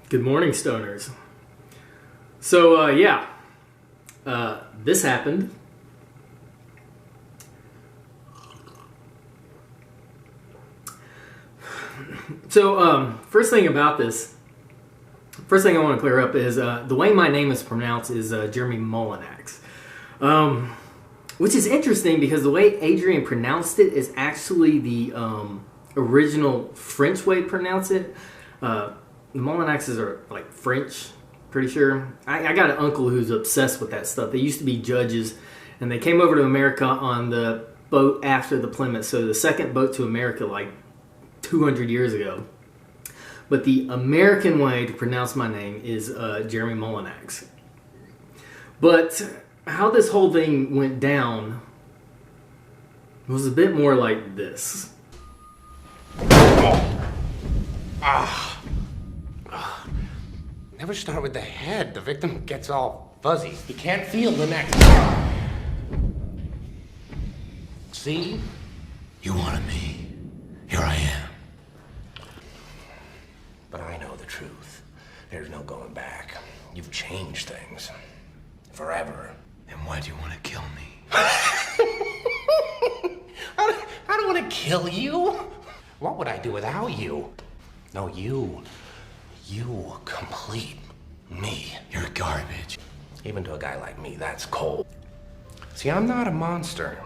Good morning, stoners. So, this happened. So, first thing I want to clear up is the way my name is pronounced is Jeremy Molinax. Which is interesting because the way Adrienne pronounced it is actually the original French way to pronounce it. The Molinaxes are like French, pretty sure. I got an uncle who's obsessed with that stuff. They used to be judges, and they came over to America on the boat after the Plymouth. So the second boat to America, like 200 years ago. But the American way to pronounce my name is Jeremy Molinax. But how this whole thing went down was a bit more like this. Never start with the head. The victim gets all fuzzy. You can't feel the neck. See? You wanted me. Here I am. But I know the truth. There's no going back. You've changed things. Forever. And why do you want to kill me? I don't want to kill you. What would I do without you? No, you complete me. You're garbage. Even to a guy like me, that's cold. See, I'm not a monster.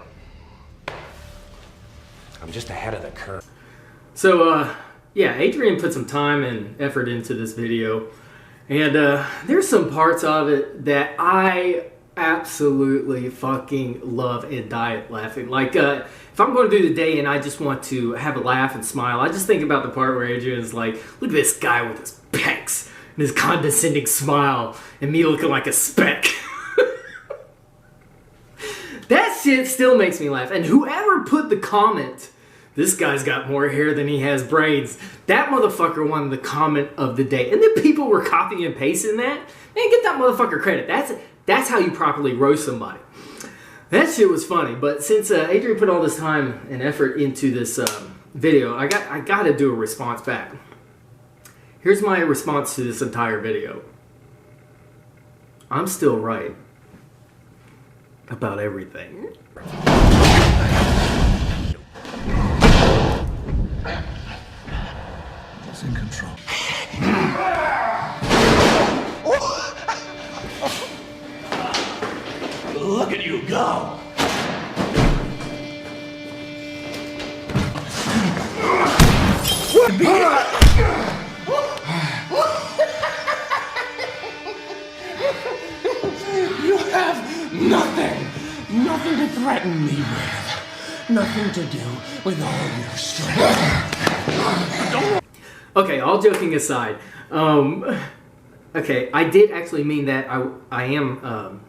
I'm just ahead of the curve. So, Adrienne put some time and effort into this video. And there's some parts of it that I absolutely fucking love and die laughing. Like, if I'm going to do the day and I just want to have a laugh and smile, I just think about the part where Adrienne's like, look at this guy with his pecs and his condescending smile and me looking like a speck. That shit still makes me laugh. And whoever put the comment, this guy's got more hair than he has brains, that motherfucker won the comment of the day. And then people were copying and pasting that. Man, get that motherfucker credit. That's how you properly roast somebody. That shit was funny. But since Adrienne put all this time and effort into this video, I got to do a response back. Here's my response to this entire video. I'm still right about everything. It's in control. Look at you go! You have nothing to threaten me with. Nothing to do with all your strength. Okay, all joking aside, okay, I did actually mean that I am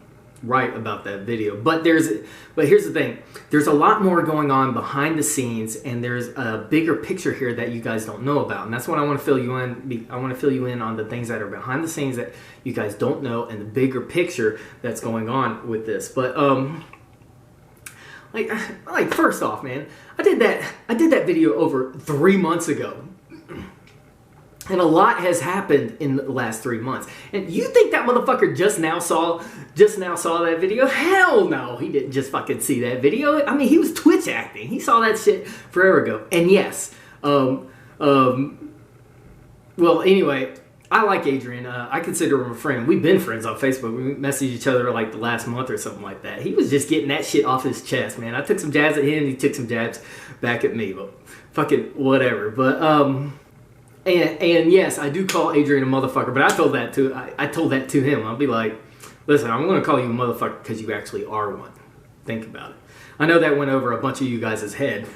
right about that video, but here's the thing. There's a lot more going on behind the scenes, and there's a bigger picture here that you guys don't know about, and that's what I want to fill you in. I want to fill you in on the things that are behind the scenes that you guys don't know, and the bigger picture that's going on with this. But like first off, man, I did that video over 3 months ago. And a lot has happened in the last 3 months. And you think that motherfucker just now saw that video? Hell no, he didn't just fucking see that video. I mean, he was Twitch acting. He saw that shit forever ago. And yes, well, anyway, I like Adrienne. I consider him a friend. We've been friends on Facebook. We messaged each other like the last month or something like that. He was just getting that shit off his chest, man. I took some jabs at him. He took some jabs back at me. But fucking whatever. But, And yes, I do call Adrienne a motherfucker, but I told that to him. I'll be like, listen, I'm going to call you a motherfucker because you actually are one. Think about it. I know that went over a bunch of you guys' head.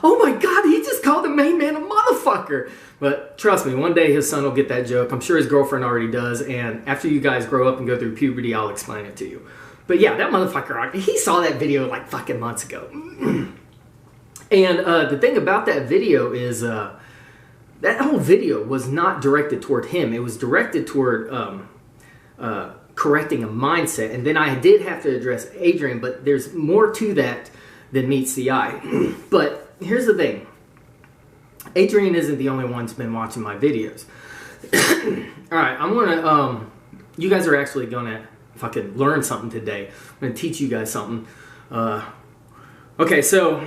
Oh my God, he just called the main man a motherfucker. But trust me, one day his son will get that joke. I'm sure his girlfriend already does. And after you guys grow up and go through puberty, I'll explain it to you. But yeah, that motherfucker, he saw that video like fucking months ago. And the thing about that video is that whole video was not directed toward him. It was directed toward correcting a mindset. And then I did have to address Adrienne, but there's more to that than meets the eye. But here's the thing. Adrienne isn't the only one who's been watching my videos. All right, I'm gonna. You guys are actually gonna fucking learn something today. I'm gonna teach you guys something. Okay, so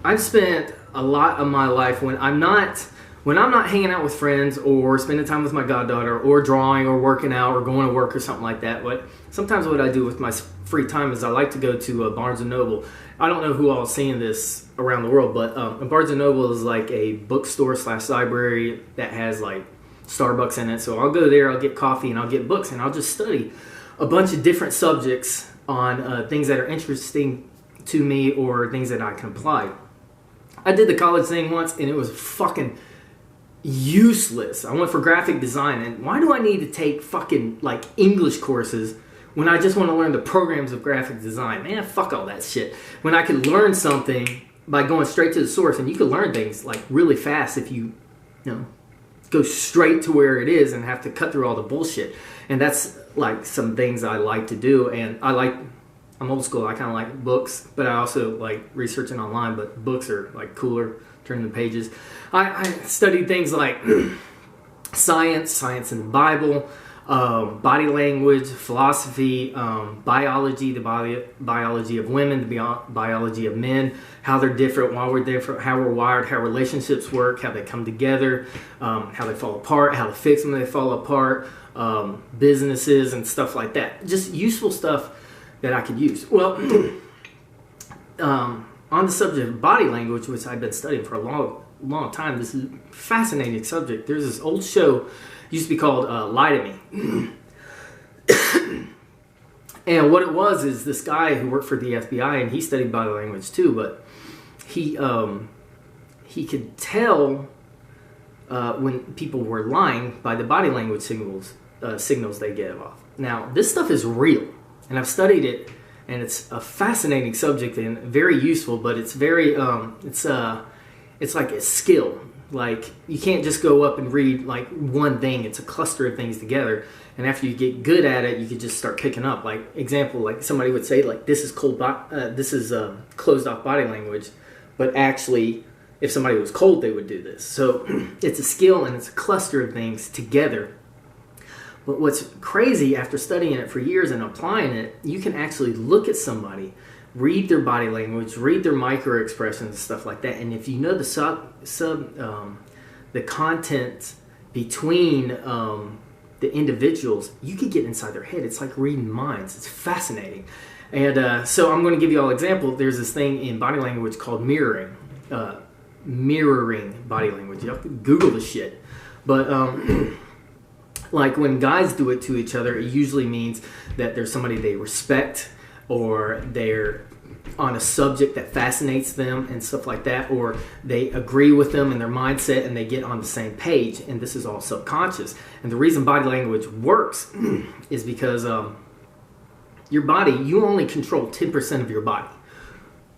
I've spent a lot of my life when I'm not hanging out with friends or spending time with my goddaughter or drawing or working out or going to work or something like that. But sometimes what I do with my free time is I like to go to Barnes & Noble. I don't know who all is seeing this around the world, but Barnes & Noble is like a bookstore / library that has like Starbucks in it. So I'll go there, I'll get coffee, and I'll get books, and I'll just study a bunch of different subjects on things that are interesting to me or things that I can apply. I did the college thing once, and it was fucking useless. I went for graphic design, and why do I need to take fucking like English courses when I just want to learn the programs of graphic design? Man, fuck all that shit. When I could learn something by going straight to the source, and you can learn things like really fast if you know, go straight to where it is and have to cut through all the bullshit. And that's like some things I like to do. And I'm old school. I kind of like books, but I also like researching online. But books are like cooler, turning the pages. I studied things like science in the Bible, body language, philosophy, biology, the biology of women, the biology of men, how they're different, why we're different, how we're wired, how relationships work, how they come together, how they fall apart, how to fix them when they fall apart, businesses and stuff like that. Just useful stuff that I could use. Well, on the subject of body language, which I've been studying for a long time, this is a fascinating subject. There's this old show, used to be called Lie to Me. And what it was is this guy who worked for the FBI, and he studied body language too, but he could tell when people were lying by the body language signals they give off. Now, this stuff is real, and I've studied it, and it's a fascinating subject and very useful, but it's very, it's like a skill. Like, you can't just go up and read like one thing. It's a cluster of things together, and after you get good at it, you can just start picking up. Like, example, like somebody would say, like, this is closed off body language, but actually, if somebody was cold, they would do this. So it's a skill, and it's a cluster of things together. But what's crazy, after studying it for years and applying it, you can actually look at somebody, read their body language, read their micro expressions and stuff like that. And if you know the content between the individuals, you could get inside their head. It's like reading minds. It's fascinating. And so I'm going to give you all an example. There's this thing in body language called mirroring. Mirroring body language. You have to Google the shit. But like when guys do it to each other, it usually means that there's somebody they respect, or they're on a subject that fascinates them and stuff like that, or they agree with them in their mindset and they get on the same page, and this is all subconscious. And the reason body language works is because your body, you only control 10% of your body.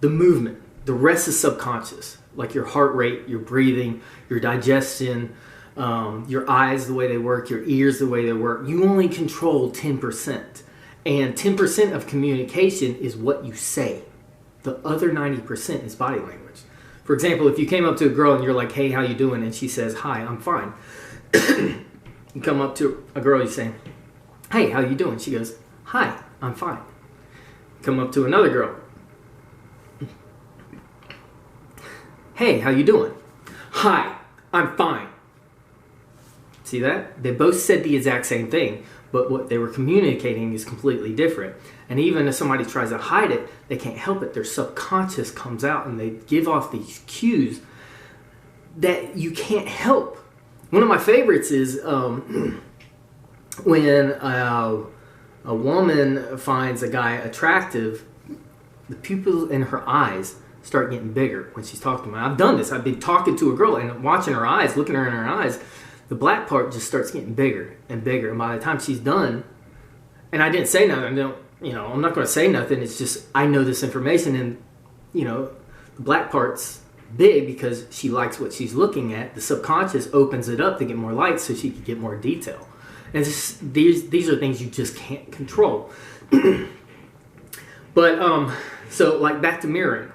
The movement, the rest is subconscious, like your heart rate, your breathing, your digestion, your eyes, the way they work, your ears, the way they work. You only control 10%. And 10% of communication is what you say. The other 90% is body language. For example, if you came up to a girl and you're like, hey, how you doing? And she says, hi, I'm fine. You come up to a girl, you say, hey, how you doing? She goes, hi, I'm fine. Come up to another girl. Hey, how you doing? Hi, I'm fine. See that? They both said the exact same thing, but what they were communicating is completely different. And even if somebody tries to hide it, they can't help it. Their subconscious comes out and they give off these cues that you can't help. One of my favorites is when a woman finds a guy attractive, the pupils in her eyes start getting bigger when she's talking to him. I've done this. I've been talking to a girl and watching her eyes, looking at her in her eyes. The black part just starts getting bigger and bigger. And by the time she's done, and I didn't say nothing, I'm not going to say nothing. It's just, I know this information, and, the black part's big because she likes what she's looking at. The subconscious opens it up to get more light so she can get more detail. And these are things you just can't control. But, so like back to mirroring.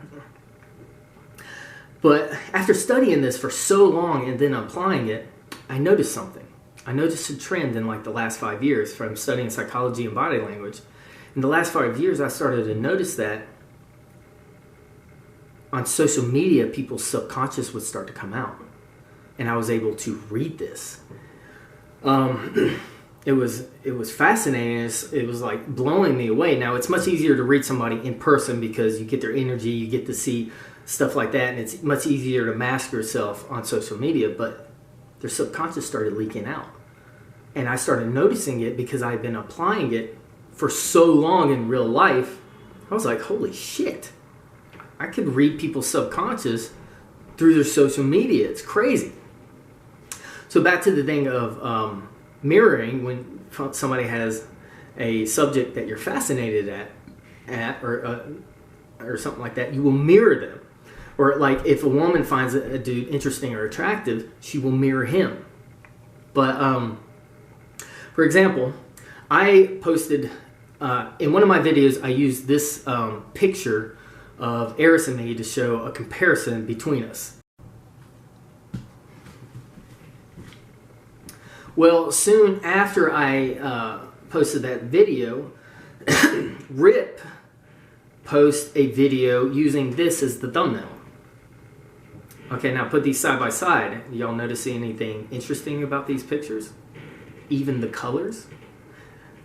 But after studying this for so long and then applying it, I noticed something. I noticed a trend in like the last 5 years from studying psychology and body language. In the last 5 years, I started to notice that on social media, people's subconscious would start to come out. And I was able to read this. It was fascinating. It was like blowing me away. Now, it's much easier to read somebody in person because you get their energy, you get to see stuff like that, and it's much easier to mask yourself on social media, but their subconscious started leaking out. And I started noticing it because I've been applying it for so long in real life. I was like, holy shit. I could read people's subconscious through their social media. It's crazy. So back to the thing of mirroring, when somebody has a subject that you're fascinated at or something like that, you will mirror them. Or like if a woman finds a dude interesting or attractive, she will mirror him. But for example, I posted in one of my videos, I used this picture of Eris and me to show a comparison between us. Well, soon after I posted that video, Rip posted a video using this as the thumbnail. Okay, now put these side by side. Y'all notice anything interesting about these pictures? Even the colors?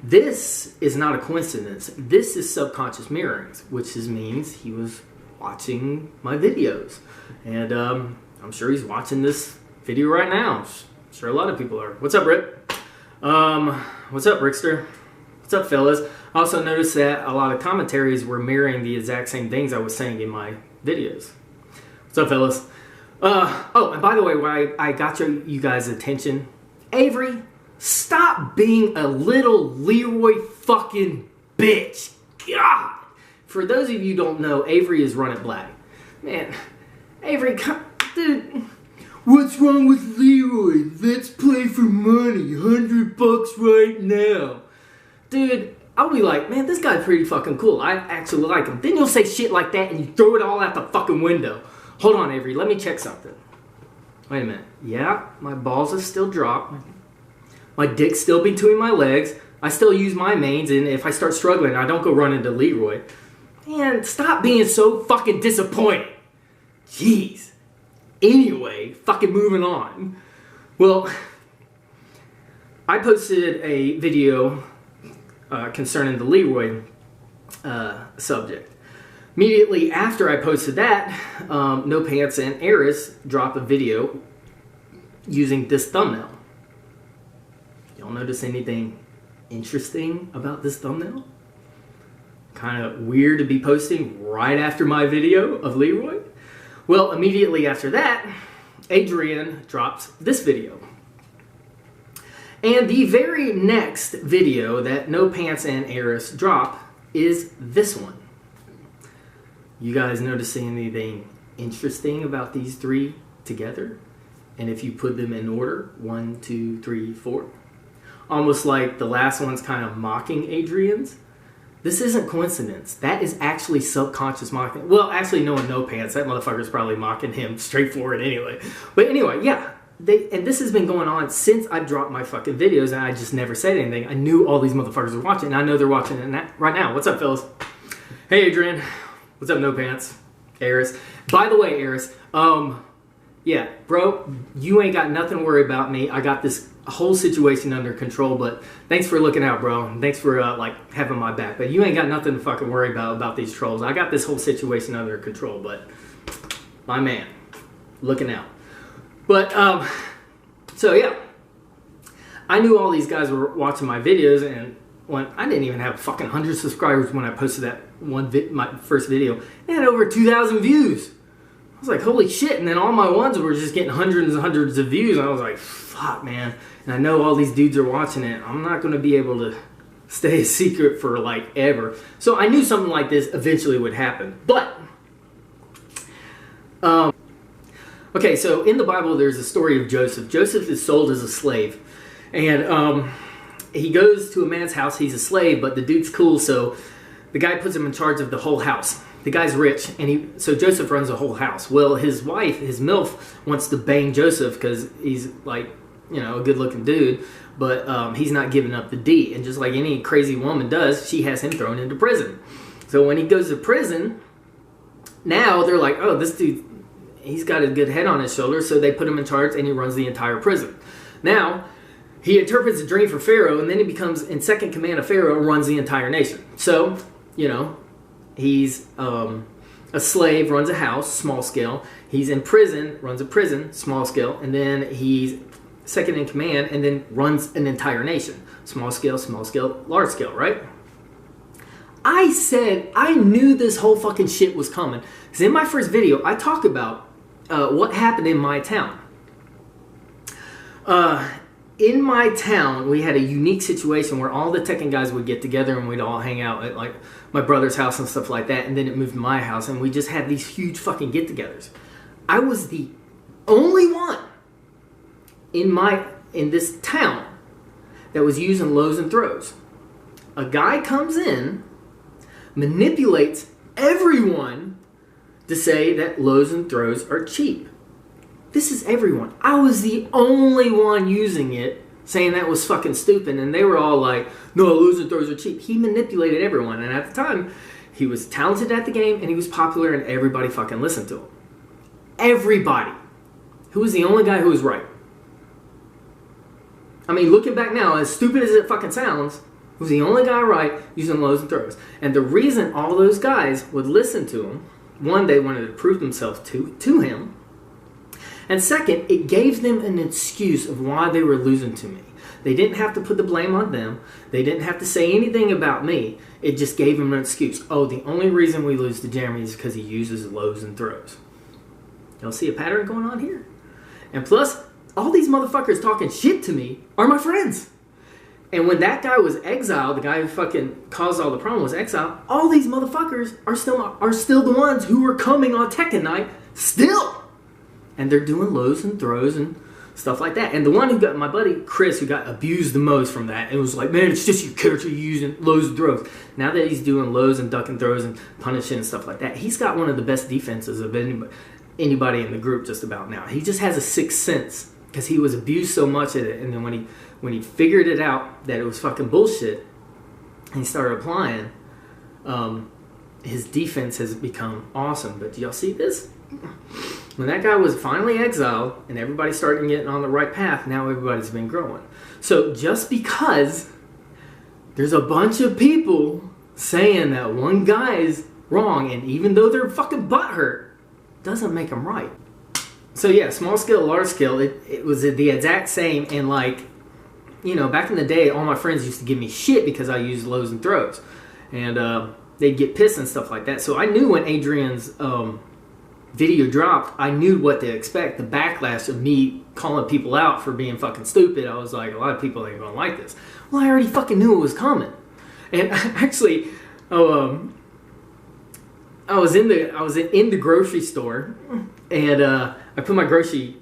This is not a coincidence. This is subconscious mirroring, which means he was watching my videos. And I'm sure he's watching this video right now. I'm sure a lot of people are. What's up, Rip? What's up, Rickster? What's up, fellas? I also noticed that a lot of commentaries were mirroring the exact same things I was saying in my videos. What's up, fellas? Oh, and by the way, why I got you guys' attention, Avery, stop being a little Leroy fucking bitch. God! For those of you who don't know, Avery is Run It Black. Man, Avery, dude, what's wrong with Leroy? Let's play for money, $100 right now. Dude, I'll be like, man, this guy's pretty fucking cool. I actually like him. Then you'll say shit like that and you throw it all out the fucking window. Hold on, Avery, let me check something. Wait a minute. Yeah, my balls are still dropped. My dick's still between my legs. I still use my mains, and if I start struggling, I don't go run into Leroy. Man, stop being so fucking disappointed. Jeez. Anyway, fucking moving on. Well, I posted a video concerning the Leroy subject. Immediately after I posted that, No Pants and Eris dropped a video using this thumbnail. Y'all notice anything interesting about this thumbnail? Kind of weird to be posting right after my video of Leroy? Well, immediately after that, Adrienne drops this video. And the very next video that No Pants and Eris drop is this one. You guys notice anything interesting about these three together? And if you put them in order, 1, 2, 3, 4. Almost like the last one's kind of mocking Adrienne's. This isn't coincidence. That is actually subconscious mocking. Well, actually, knowing No Pants, that motherfucker's probably mocking him straightforward anyway. But anyway, yeah. And this has been going on since I dropped my fucking videos, and I just never said anything. I knew all these motherfuckers were watching, and I know they're watching it right now. What's up, fellas? Hey, Adrienne. What's up, No Pants? Eris. By the way, Eris, yeah, bro, you ain't got nothing to worry about me. I got this whole situation under control, but thanks for looking out, bro. And thanks for, like, having my back. But you ain't got nothing to fucking worry about these trolls. I got this whole situation under control, but my man, looking out. But, so, yeah. I knew all these guys were watching my videos, and when I didn't even have fucking 100 subscribers when I posted that my first video. It had over 2,000 views. I was like, holy shit. And then all my ones were just getting hundreds and hundreds of views. And I was like, fuck, man. And I know all these dudes are watching it. I'm not going to be able to stay a secret for, like, ever. So I knew something like this eventually would happen. But, okay, so in the Bible, there's a story of Joseph. Joseph is sold as a slave. And he goes to a man's house. He's a slave, but the dude's cool, so the guy puts him in charge of the whole house. the guy's rich, and so Joseph runs a whole house. Well, his wife, his MILF, wants to bang Joseph because he's like, you know, a good-looking dude, but he's not giving up the D. And just like any crazy woman does, she has him thrown into prison. So when he goes to prison, now they're like, oh, this dude, he's got a good head on his shoulder, so they put him in charge, and he runs the entire prison. Now, he interprets a dream for Pharaoh, and then he becomes in second command of Pharaoh and runs the entire nation. So, you know, he's a slave, runs a house, small scale. He's in prison, runs a prison, small scale. And then he's second in command and then runs an entire nation. Small scale, large scale, right? I said I knew this whole fucking shit was coming. Because in my first video, I talk about what happened in my town. In my town, we had a unique situation where all the Tekken guys would get together and we'd all hang out at like my brother's house and stuff like that. And then it moved to my house and we just had these huge fucking get-togethers. I was the only one in this town that was using lows and throws. A guy comes in, manipulates everyone to say that lows and throws are cheap. This is everyone. I was the only one using it, saying that was fucking stupid, and they were all like, no, lows and throws are cheap. He manipulated everyone, and at the time, he was talented at the game, and he was popular, and everybody fucking listened to him. Everybody. Who was the only guy who was right? I mean, looking back now, as stupid as it fucking sounds, he was the only guy right using lows and throws. And the reason all those guys would listen to him, one, they wanted to prove themselves to him, and second, it gave them an excuse of why they were losing to me. They didn't have to put the blame on them. They didn't have to say anything about me. It just gave them an excuse. Oh, the only reason we lose to Jeremy is because he uses lows and throws. Y'all see a pattern going on here? And plus, all these motherfuckers talking shit to me are my friends. And when that guy was exiled, the guy who fucking caused all the problem was exiled, all these motherfuckers are still the ones who were coming on Tekken night still. And they're doing lows and throws and stuff like that. And the one who got, my buddy Chris, who got abused the most from that, and was like, man, it's just your character using lows and throws. Now that he's doing lows and duck and throws and punishing and stuff like that, he's got one of the best defenses of anybody in the group just about now. He just has a sixth sense because he was abused so much at it. And then when he figured it out that it was fucking bullshit, and he started applying, his defense has become awesome. But do y'all see this? When that guy was finally exiled and everybody started getting on the right path, now everybody's been growing. So just because there's a bunch of people saying that one guy's wrong, and even though they're fucking butthurt, doesn't make them right. So yeah, small scale, large scale, it was the exact same. And like, you know, back in the day, all my friends used to give me shit because I used lows and throws. And they'd get pissed and stuff like that. So I knew when Adrienne's video dropped, I knew what to expect. The backlash of me calling people out for being fucking stupid. I was like, a lot of people ain't gonna like this. Well, I already fucking knew it was coming. And actually, I was in the grocery store, and I put my grocery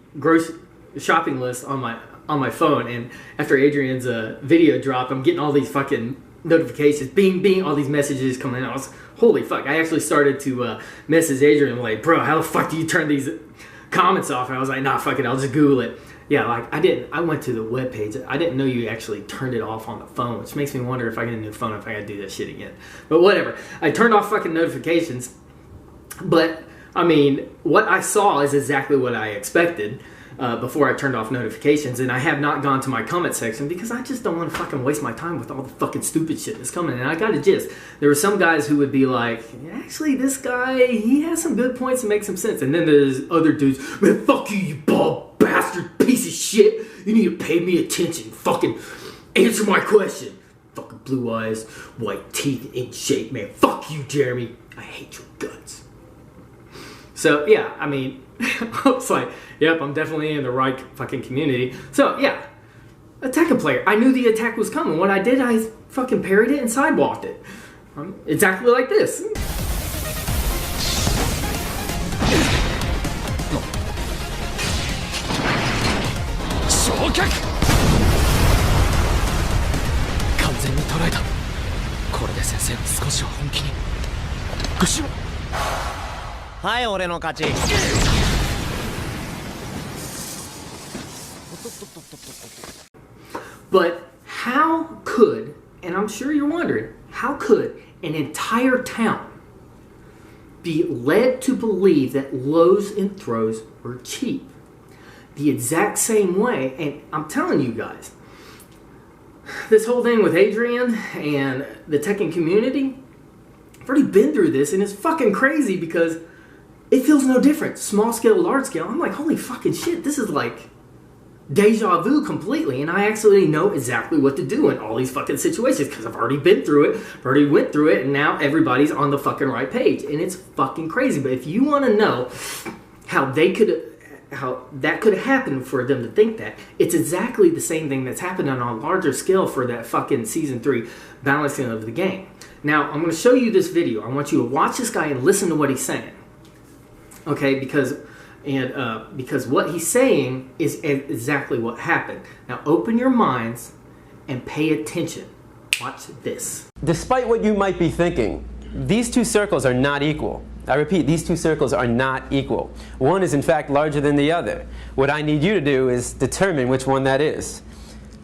shopping list on my phone. And after Adrienne's video dropped, I'm getting all these fucking notifications, bing, bing, all these messages coming in. I was, holy fuck, I actually started to message Adrienne, like, bro, how the fuck do you turn these comments off? And I was like, nah, fuck it, I'll just Google it. Yeah, like, I went to the webpage. I didn't know you actually turned it off on the phone, which makes me wonder if I get a new phone, if I gotta do that shit again. But whatever. I turned off fucking notifications, but, I mean, what I saw is exactly what I expected. Before I turned off notifications, and I have not gone to my comment section because I just don't want to fucking waste my time with all the fucking stupid shit that's coming. And I got a gist. There were some guys who would be like, actually, this guy, he has some good points and makes some sense. And then there's other dudes, man, fuck you, you bald bastard piece of shit. You need to pay me attention. Fucking answer my question. Fucking blue eyes, white teeth, in shape, man. Fuck you, Jeremy. I hate your guts. So, yeah, I mean, I was like, yep, I'm definitely in the right fucking community. So, yeah, attack a player. I knew the attack was coming. What I did, I fucking parried it and sidewalked it. Exactly like this. はい、俺の勝ち。But how could, and I'm sure you're wondering, how could an entire town be led to believe that lows and throws were cheap? The exact same way, and I'm telling you guys, this whole thing with Adrienne and the Tekken community, I've already been through this, and it's fucking crazy because it feels no different. Small scale, large scale. I'm like, holy fucking shit, this is like deja vu completely, and I actually know exactly what to do in all these fucking situations because I've already been through it, already went through it, and now everybody's on the fucking right page, and it's fucking crazy. But if you want to know how that could have happened for them to think that, it's exactly the same thing that's happened on a larger scale for that fucking season 3 balancing of the game. Now, I'm going to show you this video. I want you to watch this guy and listen to what he's saying. Okay, because what he's saying is exactly what happened. Now, open your minds and pay attention. Watch this. Despite what you might be thinking, these two circles are not equal. I repeat, these two circles are not equal. One is in fact larger than the other. What I need you to do is determine which one that is.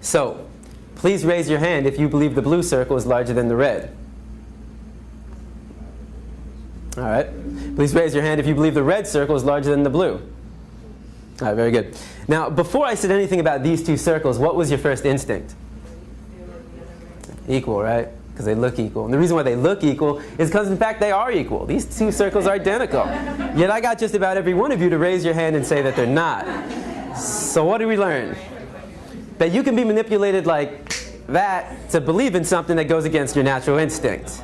So, please raise your hand if you believe the blue circle is larger than the red. All right. Please raise your hand if you believe the red circle is larger than the blue. All right, very good. Now, before I said anything about these two circles, what was your first instinct? Equal, right? Because they look equal. And the reason why they look equal is because, in fact, they are equal. These two circles are identical. Yet I got just about every one of you to raise your hand and say that they're not. So what did we learn? That you can be manipulated like that to believe in something that goes against your natural instinct.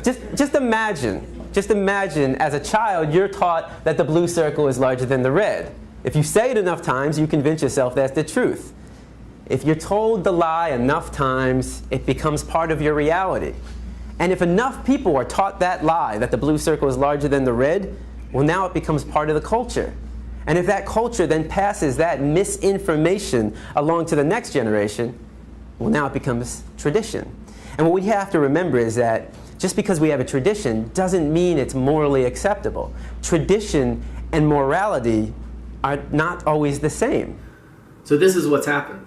Just imagine as a child you're taught that the blue circle is larger than the red. If you say it enough times, you convince yourself that's the truth. If you're told the lie enough times, it becomes part of your reality. And if enough people are taught that lie, that the blue circle is larger than the red, well, now it becomes part of the culture. And if that culture then passes that misinformation along to the next generation, well, now it becomes tradition. And what we have to remember is that just because we have a tradition doesn't mean it's morally acceptable. Tradition and morality are not always the same. So this is what's happened.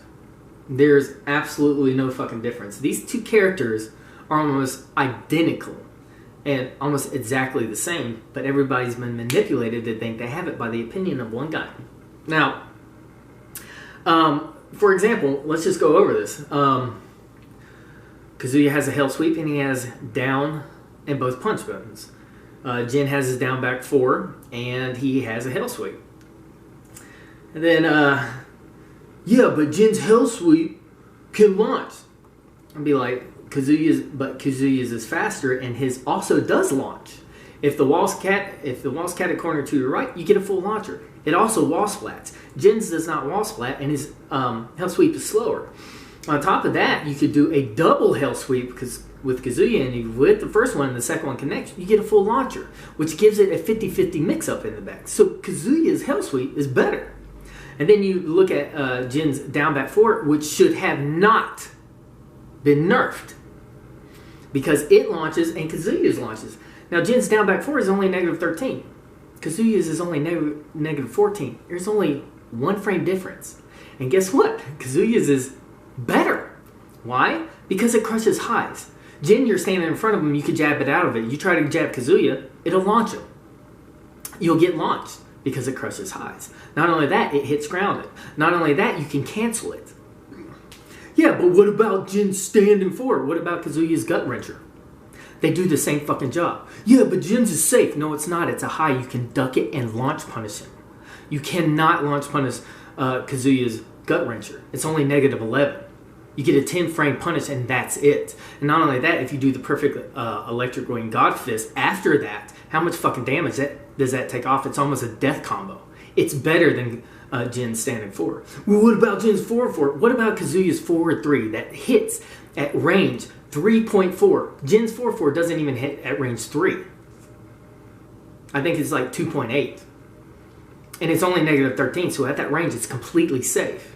There's absolutely no fucking difference. These two characters are almost identical and almost exactly the same, but everybody's been manipulated to think they have it by the opinion of one guy. Now, for example, let's just go over this. Kazuya has a hell sweep and he has down and both punch buttons. Jin has his down back 4 and he has a hell sweep. And then, yeah, but Jin's hell sweep can launch. I'd be like, Kazuya's is faster and his also does launch. If the wall's cat at corner to your right, you get a full launcher. It also wall splats. Jin's does not wall splat and his hell sweep is slower. On top of that, you could do a double hell sweep because with Kazuya, and you with the first one and the second one connects, you get a full launcher, which gives it a 50-50 mix-up in the back. So Kazuya's hell sweep is better. And then you look at Jin's down back 4, which should have not been nerfed because it launches and Kazuya's launches. Now Jin's down back 4 is only -13. Kazuya's is only -14. There's only 1 frame difference. And guess what? Kazuya's is better. Why? Because it crushes highs. Jin, you're standing in front of him, you can jab it out of it. You try to jab Kazuya, it'll launch him. You'll get launched because it crushes highs. Not only that, it hits grounded. Not only that, you can cancel it. Yeah, but what about Jin's standing forward? What about Kazuya's gut wrencher? They do the same fucking job. Yeah, but Jin's is safe. No, it's not. It's a high. You can duck it and launch punish him. You cannot launch punish Kazuya's gut wrencher. It's only -11. You get a 10 frame punish and that's it. And not only that, if you do the perfect electric wing god fist after that, how much fucking damage does that take off? It's almost a death combo. It's better than Jin's standing forward. Well, what about Jin's forward 4? What about Kazuya's forward 3 that hits at range 3.4? Jin's forward 4 doesn't even hit at range 3. I think it's like 2.8. And it's only -13, so at that range it's completely safe.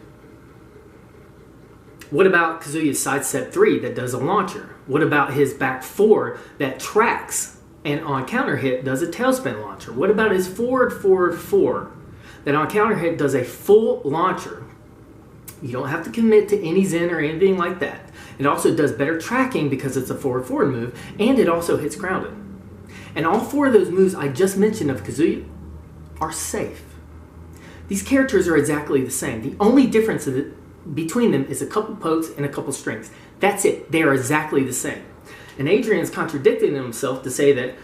What about Kazuya's sidestep 3 that does a launcher? What about his back 4 that tracks and on counter hit does a tailspin launcher? What about his forward, forward, forward? That on counter hit does a full launcher. You don't have to commit to any Zen or anything like that. It also does better tracking because it's a forward, forward move, and it also hits grounded. And all 4 of those moves I just mentioned of Kazuya are safe. These characters are exactly the same. The only difference between them is a couple pokes and a couple strings. That's it. They are exactly the same. And Adrienne's contradicting himself to say that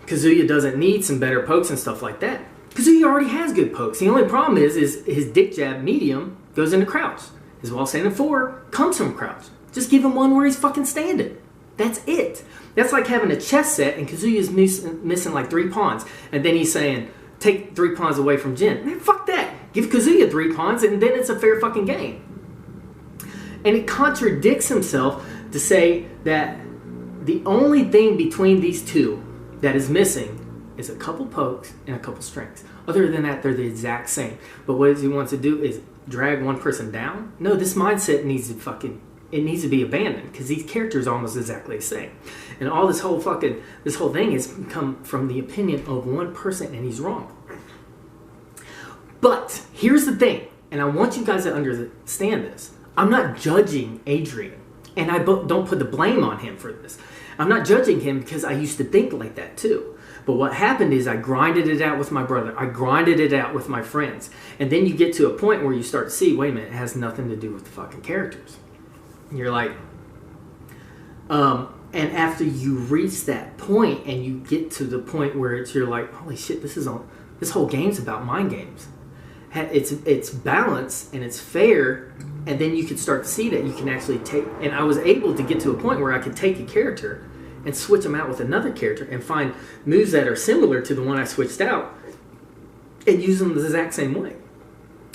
Kazuya doesn't need some better pokes and stuff like that. Kazuya already has good pokes. The only problem is his dick jab medium goes into crouch. His wall standing 4 comes from crouch. Just give him one where he's fucking standing. That's it. That's like having a chess set and Kazuya's missing like 3 pawns. And then he's saying, take 3 pawns away from Jin. Man, fuck that. Give Kazuya 3 pawns and then it's a fair fucking game. And it contradicts himself to say that the only thing between these two that is missing is a couple pokes and a couple strings. Other than that, they're the exact same. But what he wants to do is drag one person down? No, this mindset needs to be abandoned because these characters are almost exactly the same. And all this whole thing has come from the opinion of one person and he's wrong. But here's the thing, and I want you guys to understand this. I'm not judging Adrienne, and I don't put the blame on him for this. I'm not judging him because I used to think like that too. But what happened is I grinded it out with my brother. I grinded it out with my friends. And then you get to a point where you start to see, wait a minute, it has nothing to do with the fucking characters. And you're like, and after you reach that point and you get to the point where you're like, holy shit, this whole game's about mind games. It's balanced and it's fair, and then you can start to see that you can actually take, and I was able to get to a point where I could take a character and switch them out with another character and find moves that are similar to the one I switched out and use them the exact same way.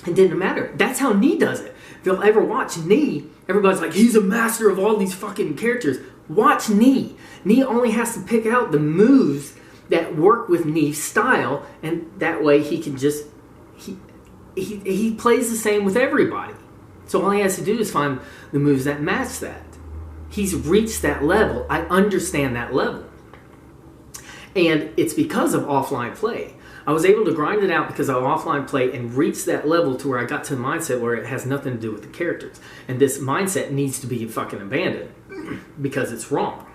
It didn't matter. That's how Nee does it. If you'll ever watch Nee, everybody's like, he's a master of all these fucking characters. Watch Nee. Nee only has to pick out the moves that work with Nee's style, and that way he can just, he plays the same with everybody. So all he has to do is find the moves that match that. He's reached that level. I understand that level. And it's because of offline play. I was able to grind it out because of offline play and reach that level to where I got to the mindset where it has nothing to do with the characters. And this mindset needs to be fucking abandoned because it's wrong.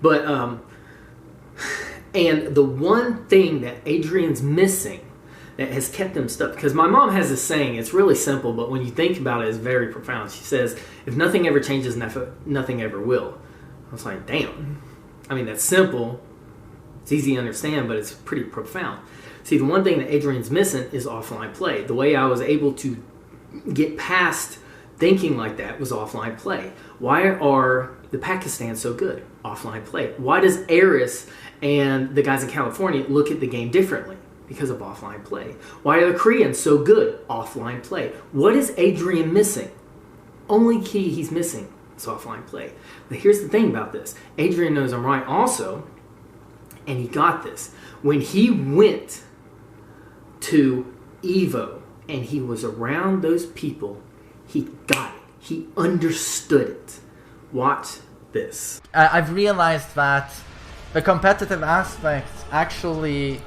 But, and the one thing that Adrienne's missing that has kept him stuck, because my mom has this saying, it's really simple, but when you think about it, it's very profound. She says, if nothing ever changes, nothing ever will. I was like, damn. I mean, that's simple. It's easy to understand, but it's pretty profound. See, the one thing that Adrienne's missing is offline play. The way I was able to get past thinking like that was offline play. Why are the Pakistans so good? Offline play. Why does Eris and the guys in California look at the game differently? Because of offline play. Why are the Koreans so good? Offline play. What is Adrienne missing? Only key he's missing is offline play. But here's the thing about this. Adrienne knows I'm right also, and he got this. When he went to Evo and he was around those people, he got it. He understood it. Watch this. I've realized that the competitive aspect actually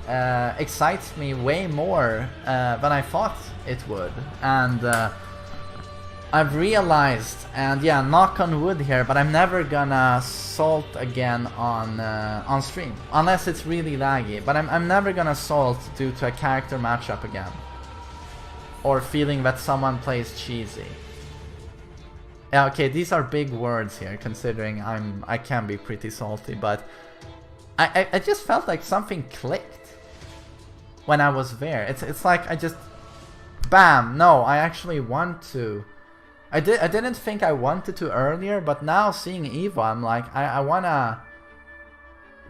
excites me way more than I thought it would. And I've realized, and yeah, knock on wood here, but I'm never gonna salt again on stream. Unless it's really laggy. But I'm never gonna salt due to a character matchup again. Or feeling that someone plays cheesy. Yeah, okay, these are big words here, considering I can be pretty salty, but I just felt like something clicked when I was there. It's like I just, bam, no, I actually want to. I didn't think I wanted to earlier, but now seeing Evo, I'm like, I wanna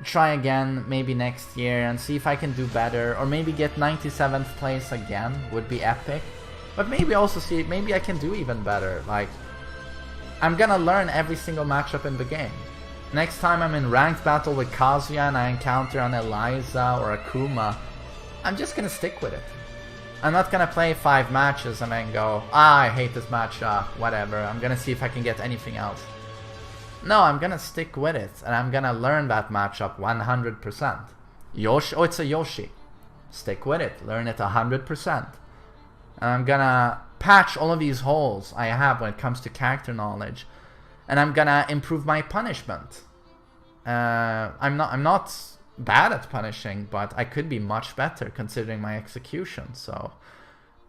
try again maybe next year and see if I can do better, or maybe get 97th place again would be epic. But maybe also see, maybe I can do even better. Like, I'm gonna learn every single matchup in the game. Next time I'm in ranked battle with Kazuya and I encounter an Eliza or a Kuma, I'm just gonna stick with it. I'm not gonna play 5 matches and then go, I hate this matchup, whatever, I'm gonna see if I can get anything else. no, I'm gonna stick with it, and I'm gonna learn that matchup 100%. Yoshi, oh, it's a Yoshi. Stick with it, learn it 100%. And I'm gonna patch all of these holes I have when it comes to character knowledge, and I'm gonna improve my punishment. I'm not bad at punishing, but I could be much better considering my execution. So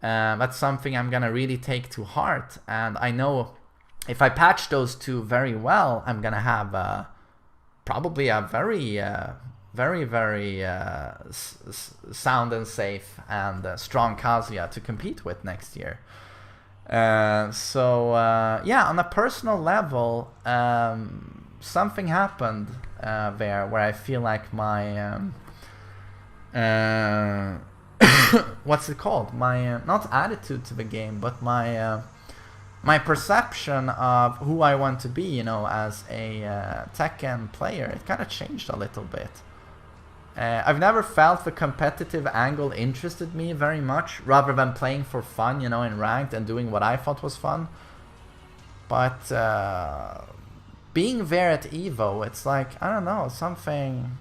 that's something I'm gonna really take to heart, and I know if I patch those two very well, I'm gonna have probably a very sound and safe and strong Kazuya to compete with next year. So yeah, on a personal level, something happened there where I feel like my what's it called? My not attitude to the game, but my my perception of who I want to be, you know, as a Tekken player, it kind of changed a little bit. I've never felt the competitive angle interested me very much, rather than playing for fun, you know, in ranked and doing what I thought was fun. But being there at EVO, it's like, I don't know, something,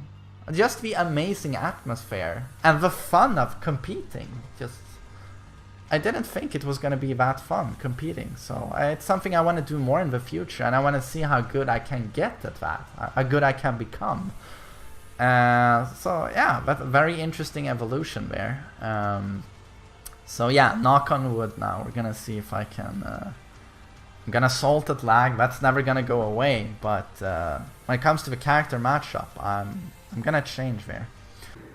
just the amazing atmosphere and the fun of competing. Just, I didn't think it was going to be that fun competing, so it's something I want to do more in the future, and I want to see how good I can get at that, how good I can become. So yeah, that's a very interesting evolution there. So yeah, knock on wood now. We're gonna see if I can... I'm gonna salt at lag, that's never gonna go away, but when it comes to the character matchup, I'm gonna change there.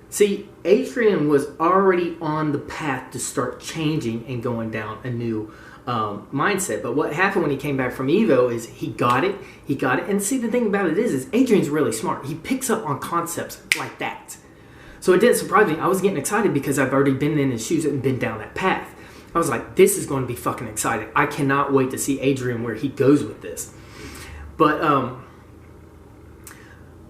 See, Adrienne was already on the path to start changing and going down a new mindset. But what happened when he came back from EVO is he got it. And see, the thing about it is Adrienne's really smart. He picks up on concepts like that. So it didn't surprise me. I was getting excited because I've already been in his shoes and been down that path. I was like, this is going to be fucking exciting. I cannot wait to see Adrienne where he goes with this. But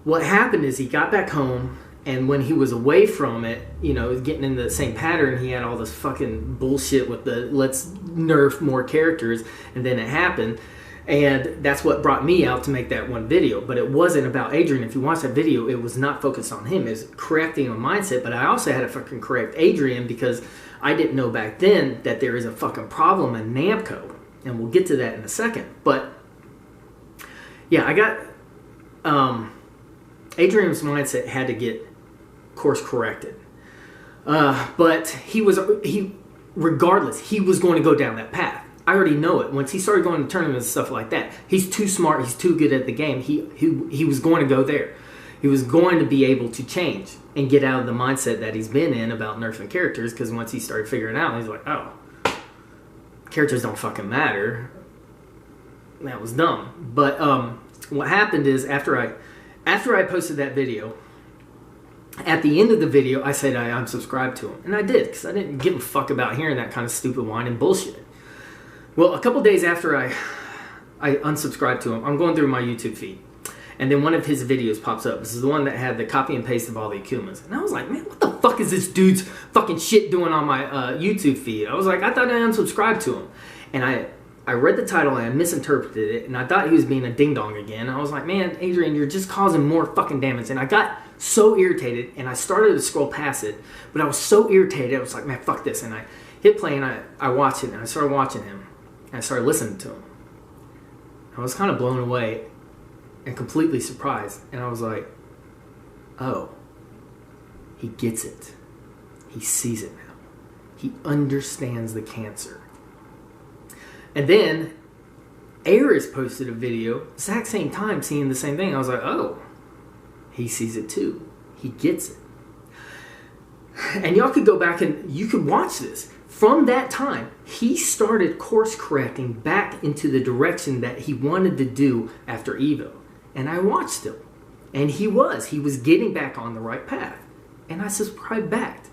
what happened is he got back home, and when he was away from it, you know, getting in the same pattern, he had all this fucking bullshit with the let's nerf more characters, and then it happened. And that's what brought me out to make that one video. But it wasn't about Adrienne. If you watch that video, it was not focused on him. It was correcting a mindset. But I also had to fucking correct Adrienne because I didn't know back then that there is a fucking problem in Namco. And we'll get to that in a second. But yeah, I got... Adrienne's mindset had to get course corrected. But regardless, he was going to go down that path. I already know it. Once he started going to tournaments and stuff like that, he's too smart, he's too good at the game. He was going to go there. He was going to be able to change and get out of the mindset that he's been in about nerfing characters, because once he started figuring it out, he's like, oh, characters don't fucking matter. That was dumb. But what happened is after I posted that video, at the end of the video, I said I unsubscribed to him. And I did, because I didn't give a fuck about hearing that kind of stupid whine and bullshit. Well, a couple days after I unsubscribed to him, I'm going through my YouTube feed. And then one of his videos pops up. This is the one that had the copy and paste of all the Akumas. And I was like, man, what the fuck is this dude's fucking shit doing on my YouTube feed? I was like, I thought I unsubscribed to him. And I read the title and I misinterpreted it. And I thought he was being a ding-dong again. I was like, man, Adrienne, you're just causing more fucking damage. And I got so irritated, and I started to scroll past it. But I was so irritated, I was like, man, fuck this. And I hit play and I watched it. And I started watching him. And I started listening to him. I was kind of blown away and completely surprised. And I was like, oh, he gets it. He sees it now. He understands the cancer. And then Aris posted a video, exact same time, seeing the same thing. I was like, oh, he sees it too. He gets it. And y'all could go back and you could watch this. From that time, he started course correcting back into the direction that he wanted to do after EVO. And I watched him. And he was getting back on the right path. And I subscribed back.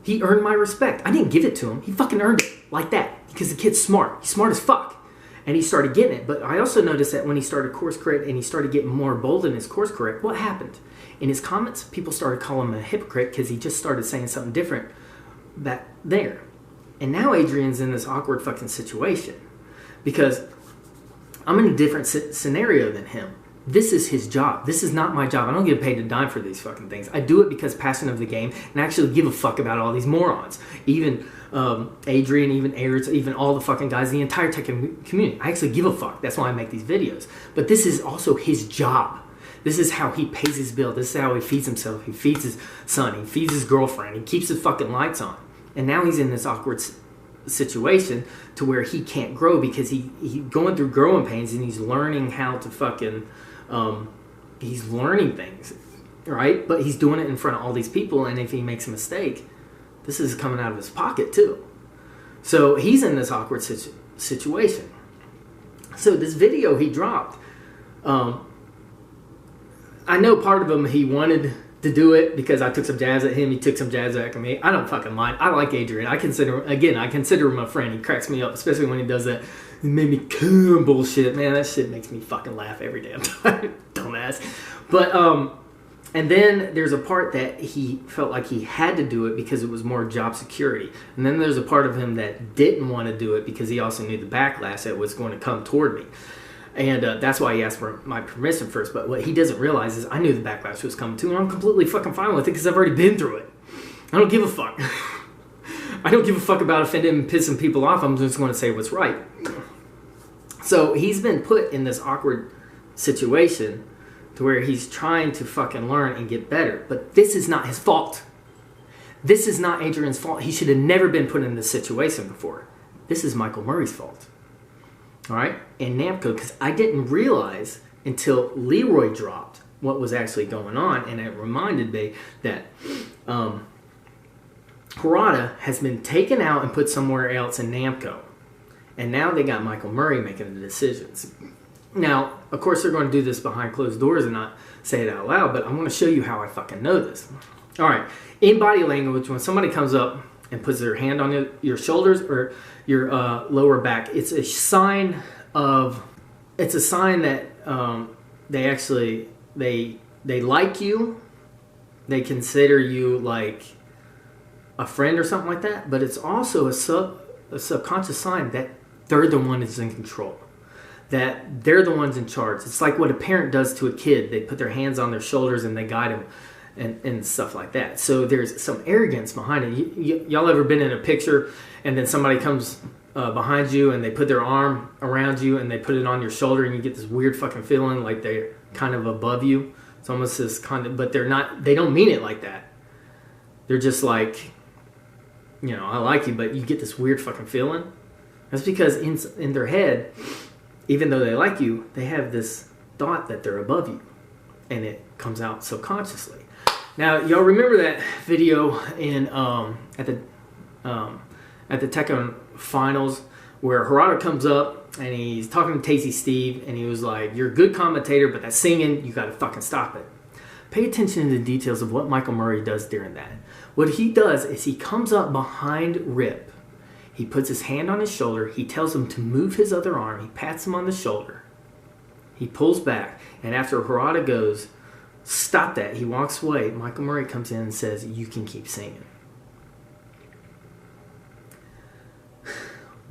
He earned my respect. I didn't give it to him. He fucking earned it like that. Because the kid's smart. He's smart as fuck. And he started getting it. But I also noticed that when he started course correct and he started getting more bold in his course correct, what happened? In his comments, people started calling him a hypocrite because he just started saying something different back there. And now Adrienne's in this awkward fucking situation. Because I'm in a different scenario than him. This is his job. This is not my job. I don't get paid a dime for these fucking things. I do it because passion of the game and I actually give a fuck about all these morons. Even Adrienne, even Aerith, even all the fucking guys, the entire Tekken community. I actually give a fuck. That's why I make these videos. But this is also his job. This is how he pays his bill. This is how he feeds himself. He feeds his son. He feeds his girlfriend. He keeps his fucking lights on. And now he's in this awkward situation to where he can't grow because he's going through growing pains and he's learning how to fucking he's learning things, right? But he's doing it in front of all these people, and if he makes a mistake, this is coming out of his pocket too. So he's in this awkward situation. So this video he dropped, I know part of him he wanted to do it because I took some jabs at him. He took some jabs at me. I don't fucking mind. I like Adrienne. I consider him a friend. He cracks me up, especially when he does that. He made me come bullshit, man. That shit makes me fucking laugh every damn time. Dumbass. But and then there's a part that he felt like he had to do it because it was more job security. And then there's a part of him that didn't want to do it because he also knew the backlash that was going to come toward me. And that's why he asked for my permission first. But what he doesn't realize is I knew the backlash was coming too, and I'm completely fucking fine with it because I've already been through it. I don't give a fuck. I don't give a fuck about offending and pissing people off. I'm just going to say what's right. So he's been put in this awkward situation to where he's trying to fucking learn and get better. But this is not his fault. This is not Adrienne's fault. He should have never been put in this situation before. This is Michael Murray's fault. All right? And Namco, because I didn't realize until Leroy dropped what was actually going on, and it reminded me that Harada has been taken out and put somewhere else in Namco. And now they got Michael Murray making the decisions. Now, of course, they're going to do this behind closed doors and not say it out loud, but I'm going to show you how I fucking know this. All right. In body language, when somebody comes up and puts their hand on your shoulders or your lower back, it's a sign that they like you. They consider you like a friend or something like that, but it's also a subconscious sign that they're the one that's in control, that they're the ones in charge. It's like what a parent does to a kid. They put their hands on their shoulders and they guide them and stuff like that. So there's some arrogance behind it. Y'all ever been in a picture and then somebody comes behind you and they put their arm around you and they put it on your shoulder and you get this weird fucking feeling like they're kind of above you? It's almost this kind of, but they don't mean it like that. They're just like, you know, I like you, but you get this weird fucking feeling. That's because in their head, even though they like you, they have this thought that they're above you, and it comes out subconsciously. Now, y'all remember that video in at the Tekken finals where Harada comes up and he's talking to Tasty Steve, and he was like, "You're a good commentator, but that singing, you got to fucking stop it." Pay attention to the details of what Michael Murray does during that. What he does is he comes up behind Rip. He puts his hand on his shoulder. He tells him to move his other arm. He pats him on the shoulder. He pulls back. And after Harada goes, "Stop that," he walks away. Michael Murray comes in and says, "You can keep singing."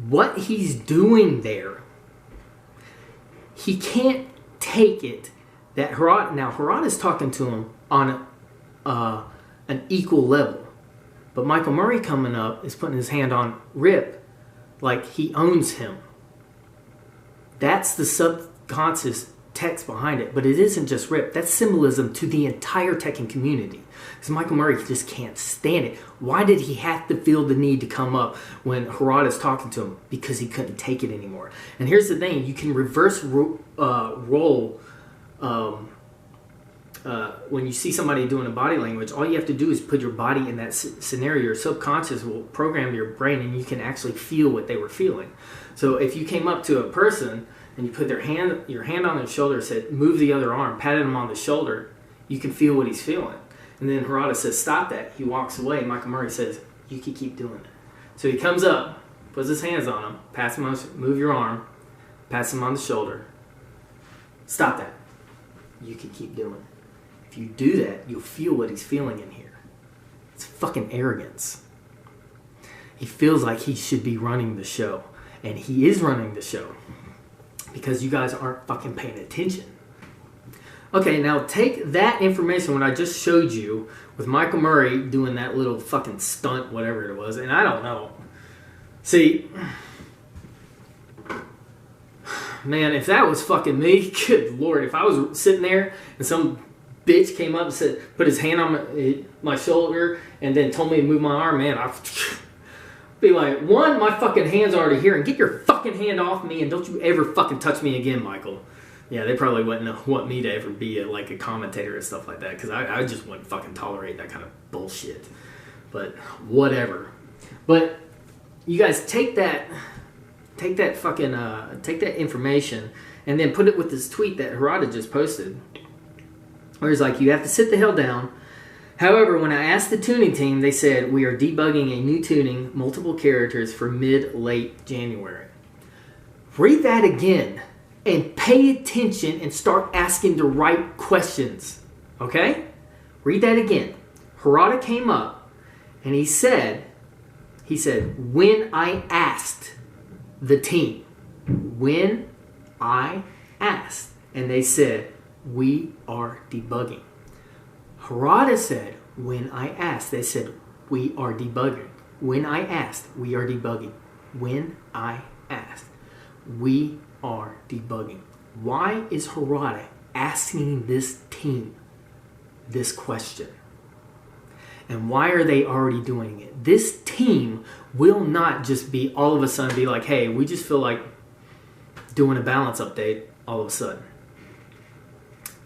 What he's doing there, he can't take it that Harada, now Harada's talking to him on an equal level. But Michael Murray coming up is putting his hand on Rip like he owns him. That's the subconscious text behind it. But it isn't just Rip. That's symbolism to the entire Tekken community. Because Michael Murray just can't stand it. Why did he have to feel the need to come up when Harada's talking to him? Because he couldn't take it anymore. And here's the thing. You can reverse role. When you see somebody doing a body language, all you have to do is put your body in that scenario. Your subconscious will program your brain and you can actually feel what they were feeling. So if you came up to a person and you put your hand on their shoulder, said, "Move the other arm," patted him on the shoulder, you can feel what he's feeling. And then Harada says, "Stop that." He walks away. Michael Murray says, "You can keep doing it." So he comes up, puts his hands on him, pats him on, move your arm, pats him on the shoulder. "Stop that. You can keep doing it." If you do that, you'll feel what he's feeling in here. It's fucking arrogance. He feels like he should be running the show. And he is running the show. Because you guys aren't fucking paying attention. Okay, now take that information, what I just showed you, with Michael Murray doing that little fucking stunt, whatever it was, and I don't know. See, man, if that was fucking me, good lord, if I was sitting there and some bitch came up and said, put his hand on my shoulder and then told me to move my arm, man, I'd be like, one, my fucking hand's already here, and get your fucking hand off me, and don't you ever fucking touch me again, Michael. Yeah, they probably wouldn't want me to ever be like a commentator and stuff like that, because I just wouldn't fucking tolerate that kind of bullshit. But whatever. But you guys take that information and then put it with this tweet that Harada just posted, where he's like, you have to sit the hell down. However, when I asked the tuning team, they said we are debugging a new tuning, multiple characters for mid-late January. Read that again. And pay attention and start asking the right questions. Okay? Read that again. Harada came up and he said, when I asked the team, when I asked, and they said, we are debugging. Harada said, when I asked, they said, we are debugging. When I asked, we are debugging. When I asked, we are debugging. Why is Harada asking this team this question? And why are they already doing it? This team will not just be all of a sudden be like, hey, we just feel like doing a balance update all of a sudden.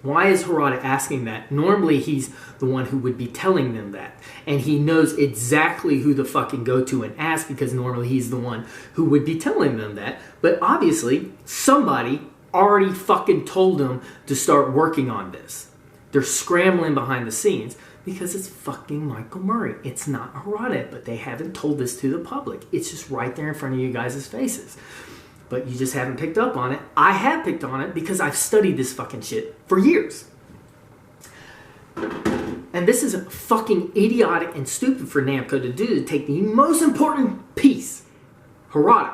Why is Harada asking that? Normally he's the one who would be telling them that. And he knows exactly who to fucking go to and ask, because normally he's the one who would be telling them that. But obviously somebody already fucking told him to start working on this. They're scrambling behind the scenes because it's fucking Michael Murray. It's not Harada, but they haven't told this to the public. It's just right there in front of you guys' faces. But you just haven't picked up on it. I have picked on it because I've studied this fucking shit for years. And this is fucking idiotic and stupid for Namco to do, to take the most important piece, Harada,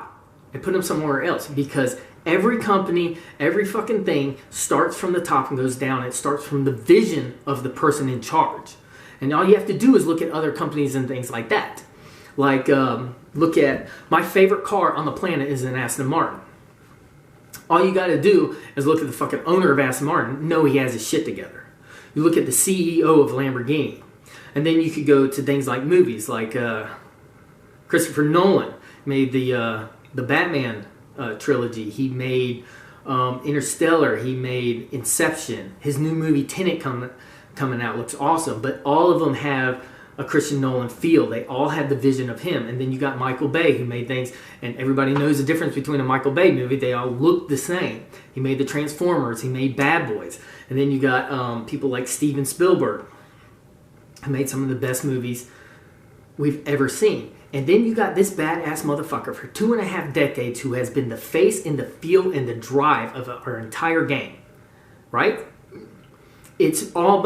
and put him somewhere else. Because every company, every fucking thing starts from the top and goes down. It starts from the vision of the person in charge. And all you have to do is look at other companies and things like that. Like, look at my favorite car on the planet is an Aston Martin. All you got to do is look at the fucking owner of Aston Martin, know he has his shit together. You look at the CEO of Lamborghini. And then you could go to things like movies, like Christopher Nolan made the Batman trilogy. He made Interstellar. He made Inception. His new movie Tenet coming out looks awesome. But all of them have a Christian Nolan feel. They all had the vision of him. And then you got Michael Bay, who made things, and everybody knows the difference between a Michael Bay movie. They all look the same. He made the Transformers. He made Bad Boys. And then you got people like Steven Spielberg, who made some of the best movies we've ever seen. And then you got this badass motherfucker for 2.5 decades who has been the face and the feel and the drive of our entire game. Right? It's all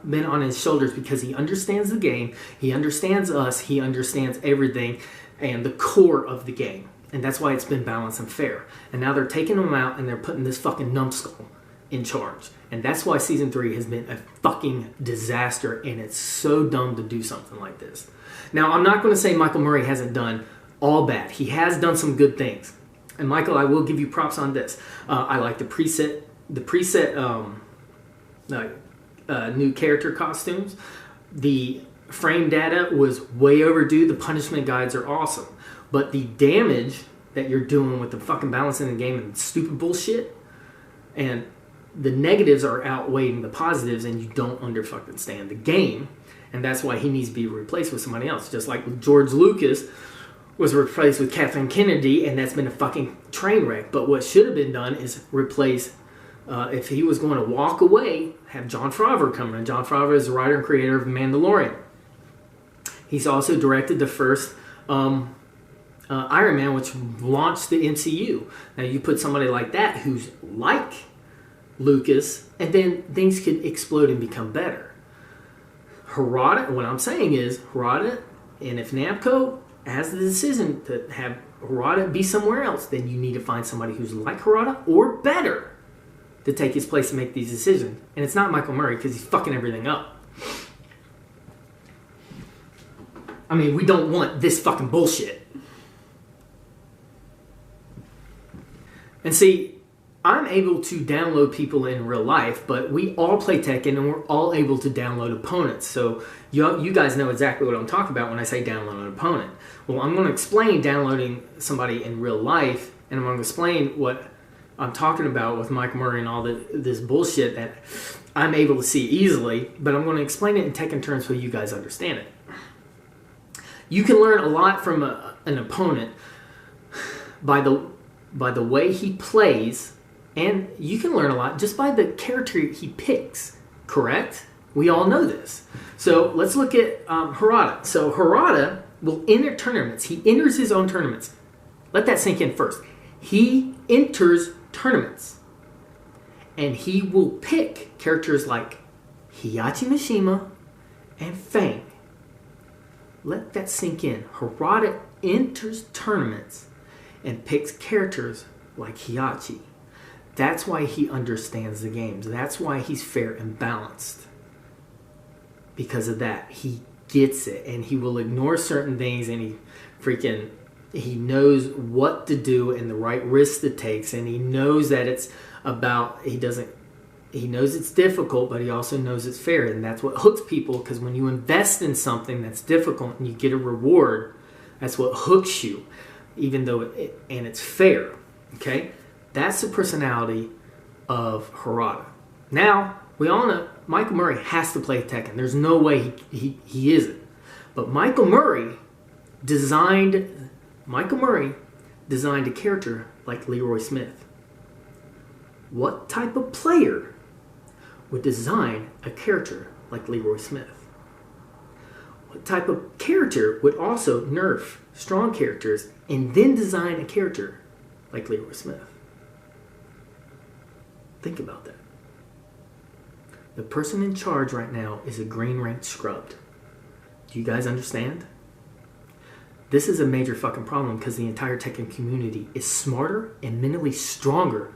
been on his shoulders because he understands the game, he understands us, he understands everything and the core of the game. And that's why it's been balanced and fair. And now they're taking him out and they're putting this fucking numbskull in charge. And that's why Season 3 has been a fucking disaster, and it's so dumb to do something like this. Now, I'm not going to say Michael Murray hasn't done all bad. He has done some good things. And Michael, I will give you props on this. I like the preset new character costumes. The frame data was way overdue. The punishment guides are awesome. But the damage that you're doing with the fucking balancing the game and stupid bullshit, and the negatives are outweighing the positives, and you don't understand the game. And that's why he needs to be replaced with somebody else. Just like George Lucas was replaced with Kathleen Kennedy, and that's been a fucking train wreck. But what should have been done is replace, if he was going to walk away, have Jon Favreau come in. Jon Favreau is the writer and creator of Mandalorian. He's also directed the first Iron Man, which launched the MCU. Now you put somebody like that who's like Lucas, and then things could explode and become better. Harada, what I'm saying is, Harada, and if Namco has the decision to have Harada be somewhere else, then you need to find somebody who's like Harada or better to take his place and make these decisions. And it's not Michael Murray because he's fucking everything up. I mean, we don't want this fucking bullshit. And see, I'm able to download people in real life, but we all play Tekken and we're all able to download opponents. So you guys know exactly what I'm talking about when I say download an opponent. Well, I'm going to explain downloading somebody in real life, and I'm going to explain what I'm talking about with Mike Murray and all this bullshit that I'm able to see easily, but I'm going to explain it in Tekken terms so you guys understand it. You can learn a lot from an opponent by the way he plays, and you can learn a lot just by the character he picks, correct? We all know this. So let's look at Harada. So Harada will enter tournaments. He enters his own tournaments. Let that sink in first. He enters tournaments. And he will pick characters like Heihachi Mishima and Fang. Let that sink in. Harada enters tournaments and picks characters like Heihachi. That's why he understands the games. That's why he's fair and balanced. Because of that, he gets it, and he will ignore certain things, and he knows what to do and the right risks it takes, and he knows that it's about, he knows it's difficult, but he also knows it's fair, and that's what hooks people, because when you invest in something that's difficult and you get a reward, that's what hooks you, even though it's fair, okay? That's the personality of Harada. Now, we all know Michael Murray has to play Tekken. There's no way he isn't. But Michael Murray designed a character like Leroy Smith. What type of player would design a character like Leroy Smith? What type of character would also nerf strong characters and then design a character like Leroy Smith? Think about that. The person in charge right now is a green rank scrubbed. Do you guys understand? This is a major fucking problem because the entire Tekken community is smarter and mentally stronger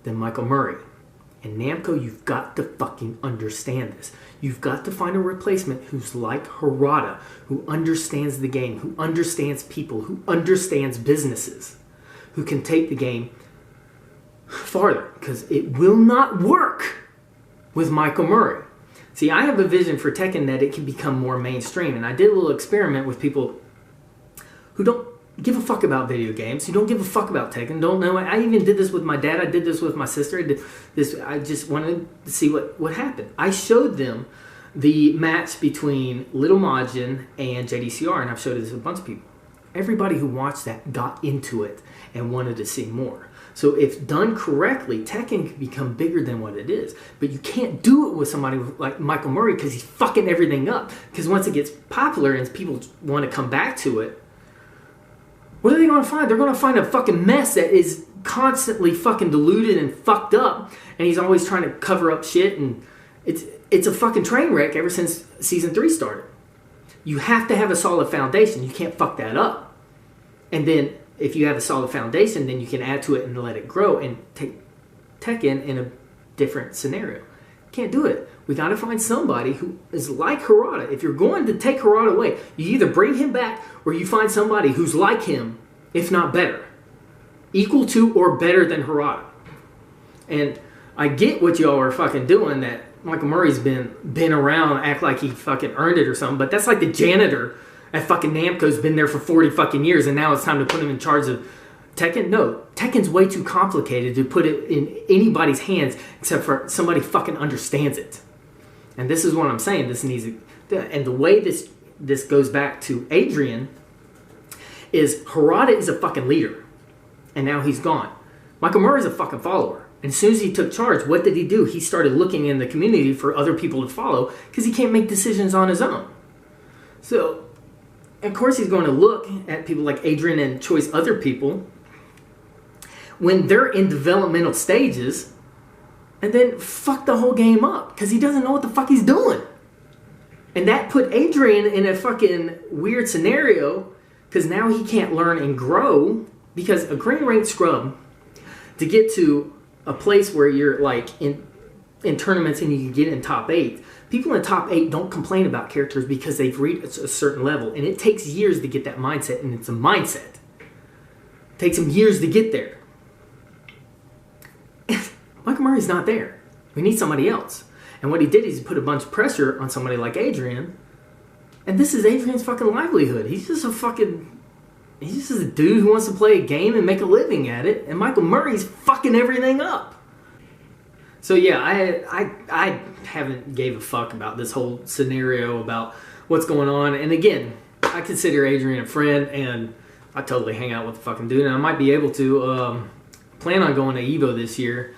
than Michael Murray. And Namco, you've got to fucking understand this. You've got to find a replacement who's like Harada, who understands the game, who understands people, who understands businesses, who can take the game farther, because it will not work with Michael Murray. See, I have a vision for Tekken that it can become more mainstream, and I did a little experiment with people who don't give a fuck about video games, who don't give a fuck about Tekken, don't know. I even did this with my dad, I did this with my sister, I just wanted to see what happened. I showed them the match between Little Majin and JDCR, and I've showed this to a bunch of people. Everybody who watched that got into it and wanted to see more. So if done correctly, Tekken can become bigger than what it is. But you can't do it with somebody like Michael Murray because he's fucking everything up. Because once it gets popular and people want to come back to it, what are they going to find? They're going to find a fucking mess that is constantly fucking diluted and fucked up. And he's always trying to cover up shit. And it's a fucking train wreck ever since Season 3 started. You have to have a solid foundation. You can't fuck that up. And then if you have a solid foundation, then you can add to it and let it grow and take Tekken in a different scenario. Can't do it. We got to find somebody who is like Harada. If you're going to take Harada away, you either bring him back or you find somebody who's like him, if not better. Equal to or better than Harada. And I get what y'all are fucking doing, that Michael Murray's been around, act like he fucking earned it or something, but that's like the janitor at fucking Namco's been there for 40 fucking years and now it's time to put him in charge of Tekken. No, Tekken's way too complicated to put it in anybody's hands except for somebody fucking understands it. And this is what I'm saying. This needs, and the way this goes back to Adrienne is Harada is a fucking leader, and now he's gone. Michael Murray's a fucking follower. And as soon as he took charge, what did he do? He started looking in the community for other people to follow because he can't make decisions on his own. So, of course, he's going to look at people like Adrienne and choice other people when they're in developmental stages and then fuck the whole game up because he doesn't know what the fuck he's doing. And that put Adrienne in a fucking weird scenario because now he can't learn and grow because a green rank scrub to get to a place where you're like in tournaments and you can get in top 8. People in top 8 don't complain about characters because they've reached a certain level, and it takes years to get that mindset, and it's a mindset. It takes them years to get there. Michael Murray's not there. We need somebody else. And what he did is he put a bunch of pressure on somebody like Adrienne, and this is Adrienne's fucking livelihood. He's just a dude who wants to play a game and make a living at it, and Michael Murray's fucking everything up. So yeah, I haven't gave a fuck about this whole scenario about what's going on. And again, I consider Adrienne a friend, and I totally hang out with the fucking dude, and I might be able to plan on going to Evo this year.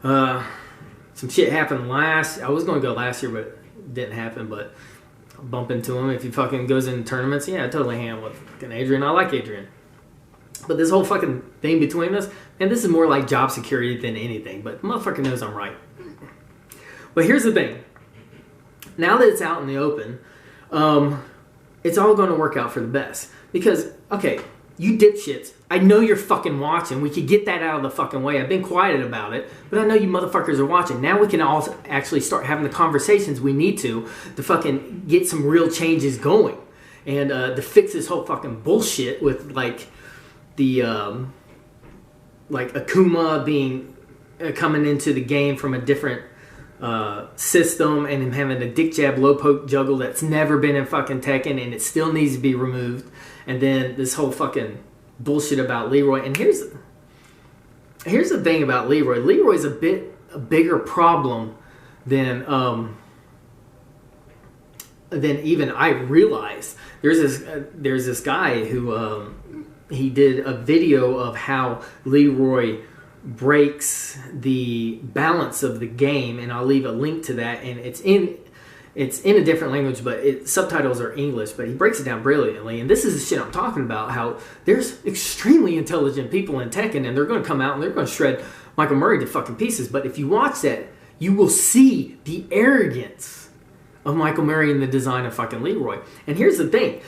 Some shit happened I was going to go last year, but it didn't happen, but I'll bump into him if he fucking goes into tournaments. Yeah, I totally hang out with fucking Adrienne. I like Adrienne. But this whole fucking thing between us, and this is more like job security than anything, but motherfucker knows I'm right. But here's the thing. Now that it's out in the open, it's all going to work out for the best. Because, okay, you dipshits, I know you're fucking watching. We could get that out of the fucking way. I've been quiet about it, but I know you motherfuckers are watching. Now we can all actually start having the conversations we need to fucking get some real changes going. And to fix this whole fucking bullshit with, like, the like Akuma being coming into the game from a different system, and him having a dick jab low poke juggle that's never been in fucking Tekken, and it still needs to be removed. And then this whole fucking bullshit about Leroy. And here's the thing about Leroy. Leroy's a bigger problem than even I realized. There's this guy who he did a video of how Leroy breaks the balance of the game, and I'll leave a link to that. And it's in a different language, but subtitles are English, but he breaks it down brilliantly. And this is the shit I'm talking about, how there's extremely intelligent people in Tekken, and they're going to come out and they're going to shred Michael Murray to fucking pieces. But if you watch that, you will see the arrogance of Michael Murray in the design of fucking Leroy. And here's the thing.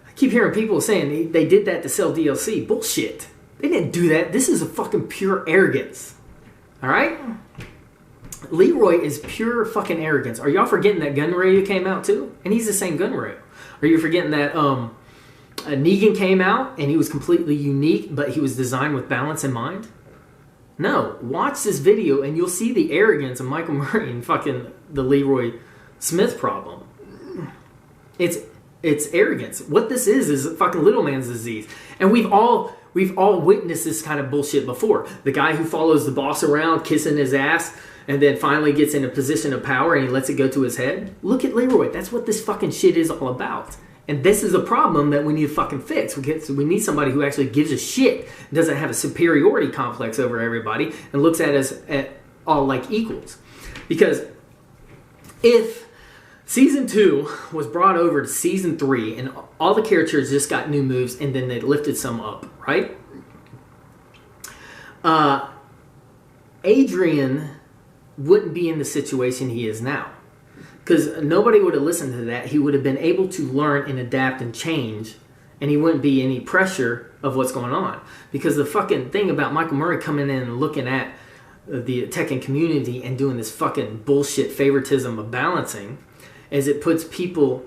I keep hearing people saying they did that to sell DLC. Bullshit. They didn't do that. This is a fucking pure arrogance. Alright? Leroy is pure fucking arrogance. Are y'all forgetting that Gunryu came out too? And he's the same Gunryu. Are you forgetting that Negan came out and he was completely unique, but he was designed with balance in mind? No. Watch this video and you'll see the arrogance of Michael Murray and fucking the Leroy Smith problem. It's arrogance. What this is fucking little man's disease. And we've all witnessed this kind of bullshit before. The guy who follows the boss around, kissing his ass, and then finally gets in a position of power and he lets it go to his head. Look at Leroy. That's what this fucking shit is all about. And this is a problem that we need to fucking fix. We need somebody who actually gives a shit, doesn't have a superiority complex over everybody, and looks at us at all like equals. Because if Season 2 was brought over to Season 3 and all the characters just got new moves and then they lifted some up, right? Adrienne wouldn't be in the situation he is now. Because nobody would have listened to that. He would have been able to learn and adapt and change, and he wouldn't be any pressure of what's going on. Because the fucking thing about Michael Murray coming in and looking at the Tekken community and doing this fucking bullshit favoritism of balancing is it puts people,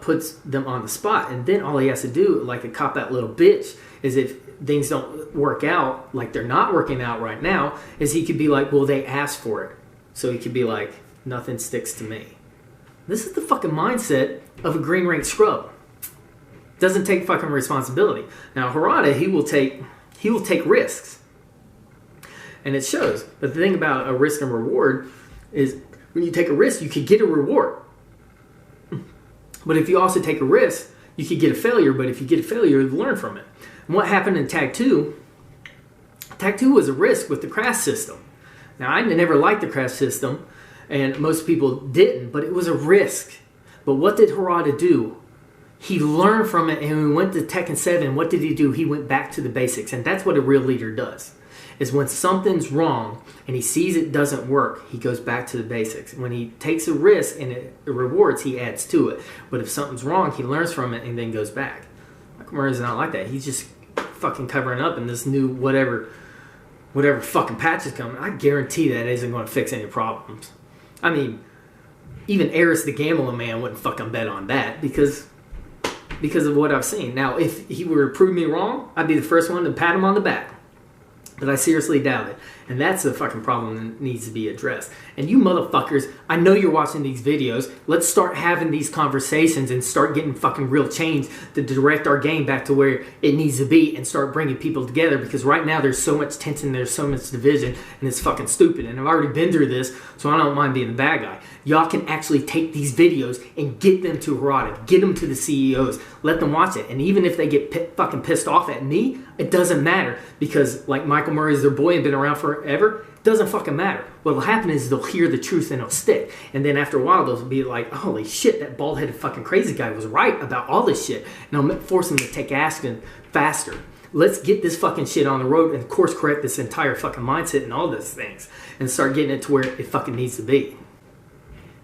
puts them on the spot. And then all he has to do, like a cop-out little bitch, is if things don't work out, like they're not working out right now, is he could be like, well, they asked for it. So he could be like, nothing sticks to me. This is the fucking mindset of a green rank scrub. Doesn't take fucking responsibility. Now Harada, he will take risks. And it shows. But the thing about a risk and reward is when you take a risk, you could get a reward. But if you also take a risk, you could get a failure, but if you get a failure, you learn from it. And what happened in Tag 2? Tag 2 was a risk with the crash system. Now, I never liked the crash system, and most people didn't, but it was a risk. But what did Harada do? He learned from it, and when we went to Tekken 7, what did he do? He went back to the basics, and that's what a real leader does. Is when something's wrong, and he sees it doesn't work, he goes back to the basics. When he takes a risk and it rewards, he adds to it. But if something's wrong, he learns from it and then goes back. Michael Murray's not like that. He's just fucking covering up in this new whatever whatever fucking patch is coming, I guarantee that isn't going to fix any problems. I mean, even Eris the Gambling Man wouldn't fucking bet on that because of what I've seen. Now, if he were to prove me wrong, I'd be the first one to pat him on the back. But I seriously doubt it. And that's the fucking problem that needs to be addressed. And you motherfuckers, I know you're watching these videos. Let's start having these conversations and start getting fucking real change to direct our game back to where it needs to be and start bringing people together. Because right now there's so much tension, there's so much division, and it's fucking stupid. And I've already been through this, so I don't mind being the bad guy. Y'all can actually take these videos and get them to Harada, get them to the CEOs, let them watch it. And even if they get fucking pissed off at me, it doesn't matter, because like Michael Murray's their boy and been around forever, it doesn't fucking matter. What'll happen is they'll hear the truth and it'll stick. And then after a while, they'll be like, holy shit, that bald-headed fucking crazy guy was right about all this shit. And I'll force them to take action faster. Let's get this fucking shit on the road and course correct this entire fucking mindset and all these things and start getting it to where it fucking needs to be.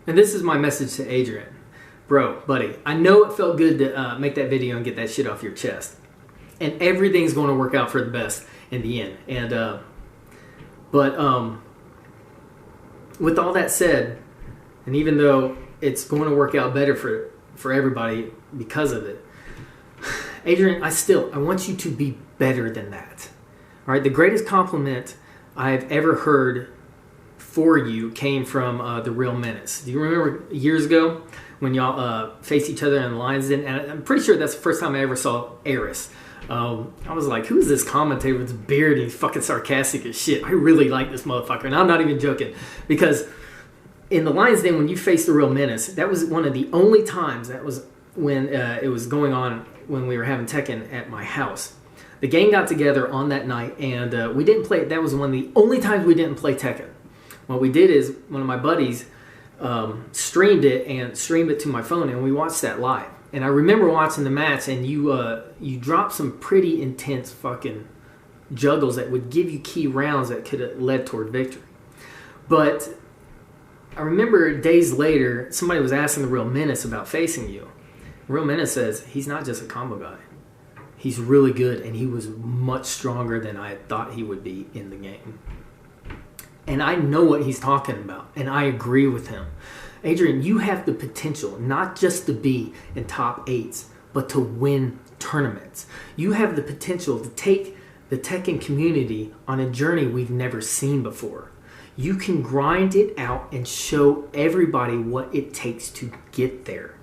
And this is my message to Adrienne. Bro, buddy, I know it felt good to make that video and get that shit off your chest. And everything's going to work out for the best in the end. And but with all that said, and even though it's going to work out better for everybody because of it, Adrienne, I want you to be better than that. All right, the greatest compliment I've ever heard for you came from The Real Menace. Do you remember years ago when y'all faced each other in the lines? And I'm pretty sure that's the first time I ever saw Eris. I was like, who is this commentator with his beard and he's fucking sarcastic as shit? I really like this motherfucker, and I'm not even joking, because in the Lions Den, when you faced The Real Menace, that was one of the only times, that was when it was going on when we were having Tekken at my house. The gang got together on that night, and we didn't play. That was one of the only times we didn't play Tekken. What we did is, one of my buddies streamed it to my phone, and we watched that live. And I remember watching the match, and you dropped some pretty intense fucking juggles that would give you key rounds that could have led toward victory. But I remember days later, somebody was asking The Real Menace about facing you. The Real Menace says, he's not just a combo guy. He's really good, and he was much stronger than I thought he would be in the game. And I know what he's talking about, and I agree with him. Adrienne, you have the potential not just to be in top 8s, but to win tournaments. You have the potential to take the Tekken community on a journey we've never seen before. You can grind it out and show everybody what it takes to get there.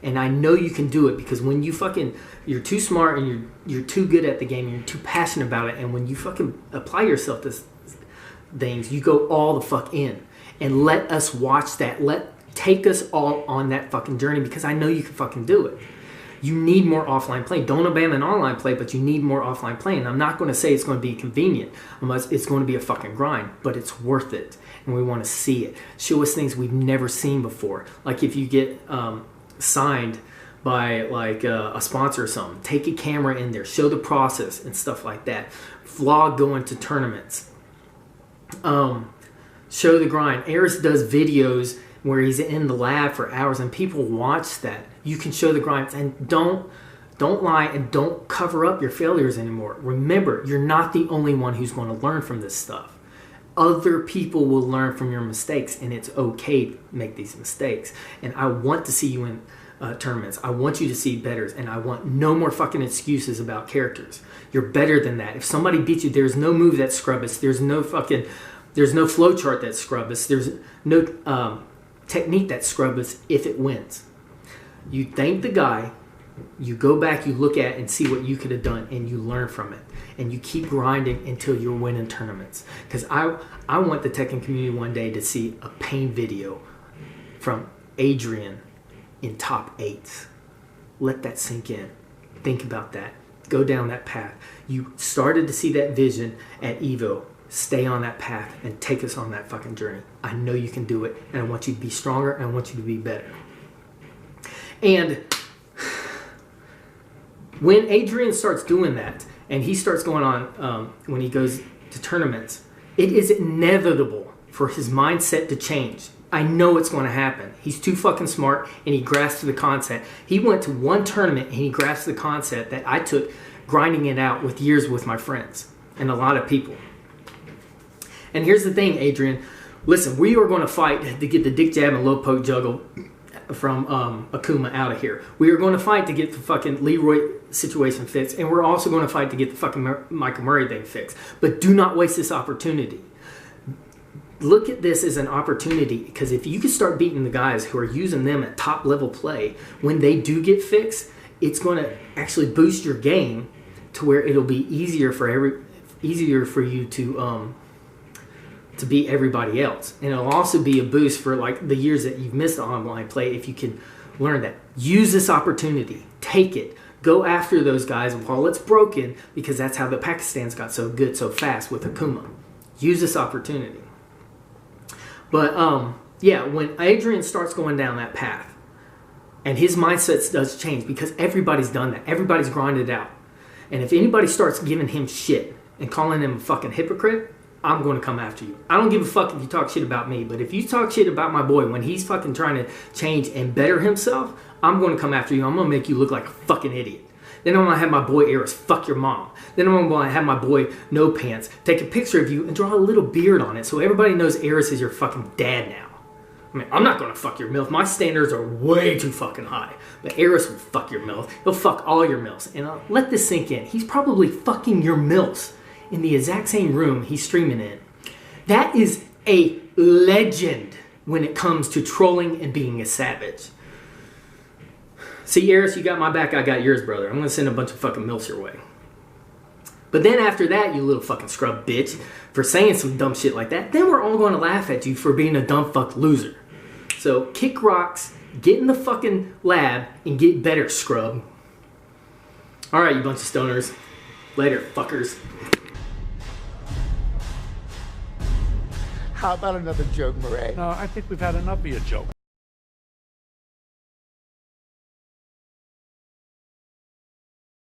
And I know you can do it, because when you're too smart and you're too good at the game, and you're too passionate about it, and when you fucking apply yourself to things, you go all the fuck in. And let us watch that. Take us all on that fucking journey, because I know you can fucking do it. You need more offline play. Don't abandon online play, but you need more offline play. And I'm not going to say it's going to be convenient, unless it's going to be a fucking grind, but it's worth it. And we want to see it. Show us things we've never seen before. Like if you get signed by like a sponsor or something, take a camera in there, show the process and stuff like that. Vlog going to tournaments. Show the grind. Eris does videos where he's in the lab for hours and people watch that. You can show the grind, and don't lie and don't cover up your failures anymore. Remember, you're not the only one who's going to learn from this stuff. Other people will learn from your mistakes, and it's okay to make these mistakes. And I want to see you in tournaments. I want you to see betters, and I want no more fucking excuses about characters. You're better than that. If somebody beats you, there's no move that's scrubbus. There's no flowchart that's scrubbus. There's no technique that's scrubbus if it wins. You thank the guy, you go back, you look at and see what you could have done, and you learn from it. And you keep grinding until you're winning tournaments. Because I want the Tekken community one day to see a pain video from Adrienne in top 8s. Let that sink in. Think about that. Go down that path. You started to see that vision at Evo. Stay on that path and take us on that fucking journey. I know you can do it, and I want you to be stronger, and I want you to be better. And when Adrienne starts doing that, and he starts going on, when he goes to tournaments, it is inevitable for his mindset to change. I know it's going to happen. He's too fucking smart, and he grasped the concept. He went to one tournament, and he grasped the concept that I took grinding it out with years with my friends and a lot of people. And here's the thing, Adrienne. Listen, we are going to fight to get the dick jab and low poke juggle from Akuma out of here. We are going to fight to get the fucking Leroy situation fixed, and we're also going to fight to get the fucking Michael Murray thing fixed. But do not waste this opportunity. Look at this as an opportunity, because if you can start beating the guys who are using them at top level play, when they do get fixed, it's going to actually boost your game to where it'll be easier for you to beat everybody else. And it'll also be a boost for like the years that you've missed online play if you can learn that. Use this opportunity. Take it. Go after those guys while it's broken, because that's how the Pakistans got so good so fast with Akuma. Use this opportunity. But yeah, when Adrienne starts going down that path and his mindset does change, because everybody's done that. Everybody's grinded out. And if anybody starts giving him shit and calling him a fucking hypocrite, I'm going to come after you. I don't give a fuck if you talk shit about me, but if you talk shit about my boy when he's fucking trying to change and better himself, I'm going to come after you. I'm going to make you look like a fucking idiot. Then I'm going to have my boy Eris fuck your mom. Then I'm going to have my boy No Pants take a picture of you and draw a little beard on it so everybody knows Eris is your fucking dad now. I mean, I'm not going to fuck your MILF. My standards are way too fucking high. But Eris will fuck your MILF. He'll fuck all your MILFs. And let this sink in. He's probably fucking your MILFs in the exact same room he's streaming in. That is a legend when it comes to trolling and being a savage. See, Eris, you got my back, I got yours, brother. I'm going to send a bunch of fucking MILFs your way. But then after that, you little fucking scrub bitch, for saying some dumb shit like that, then we're all going to laugh at you for being a dumb fuck loser. So kick rocks, get in the fucking lab, and get better, scrub. Alright, you bunch of stoners. Later, fuckers. How about another joke, Murray? No, I think we've had enough of your joke.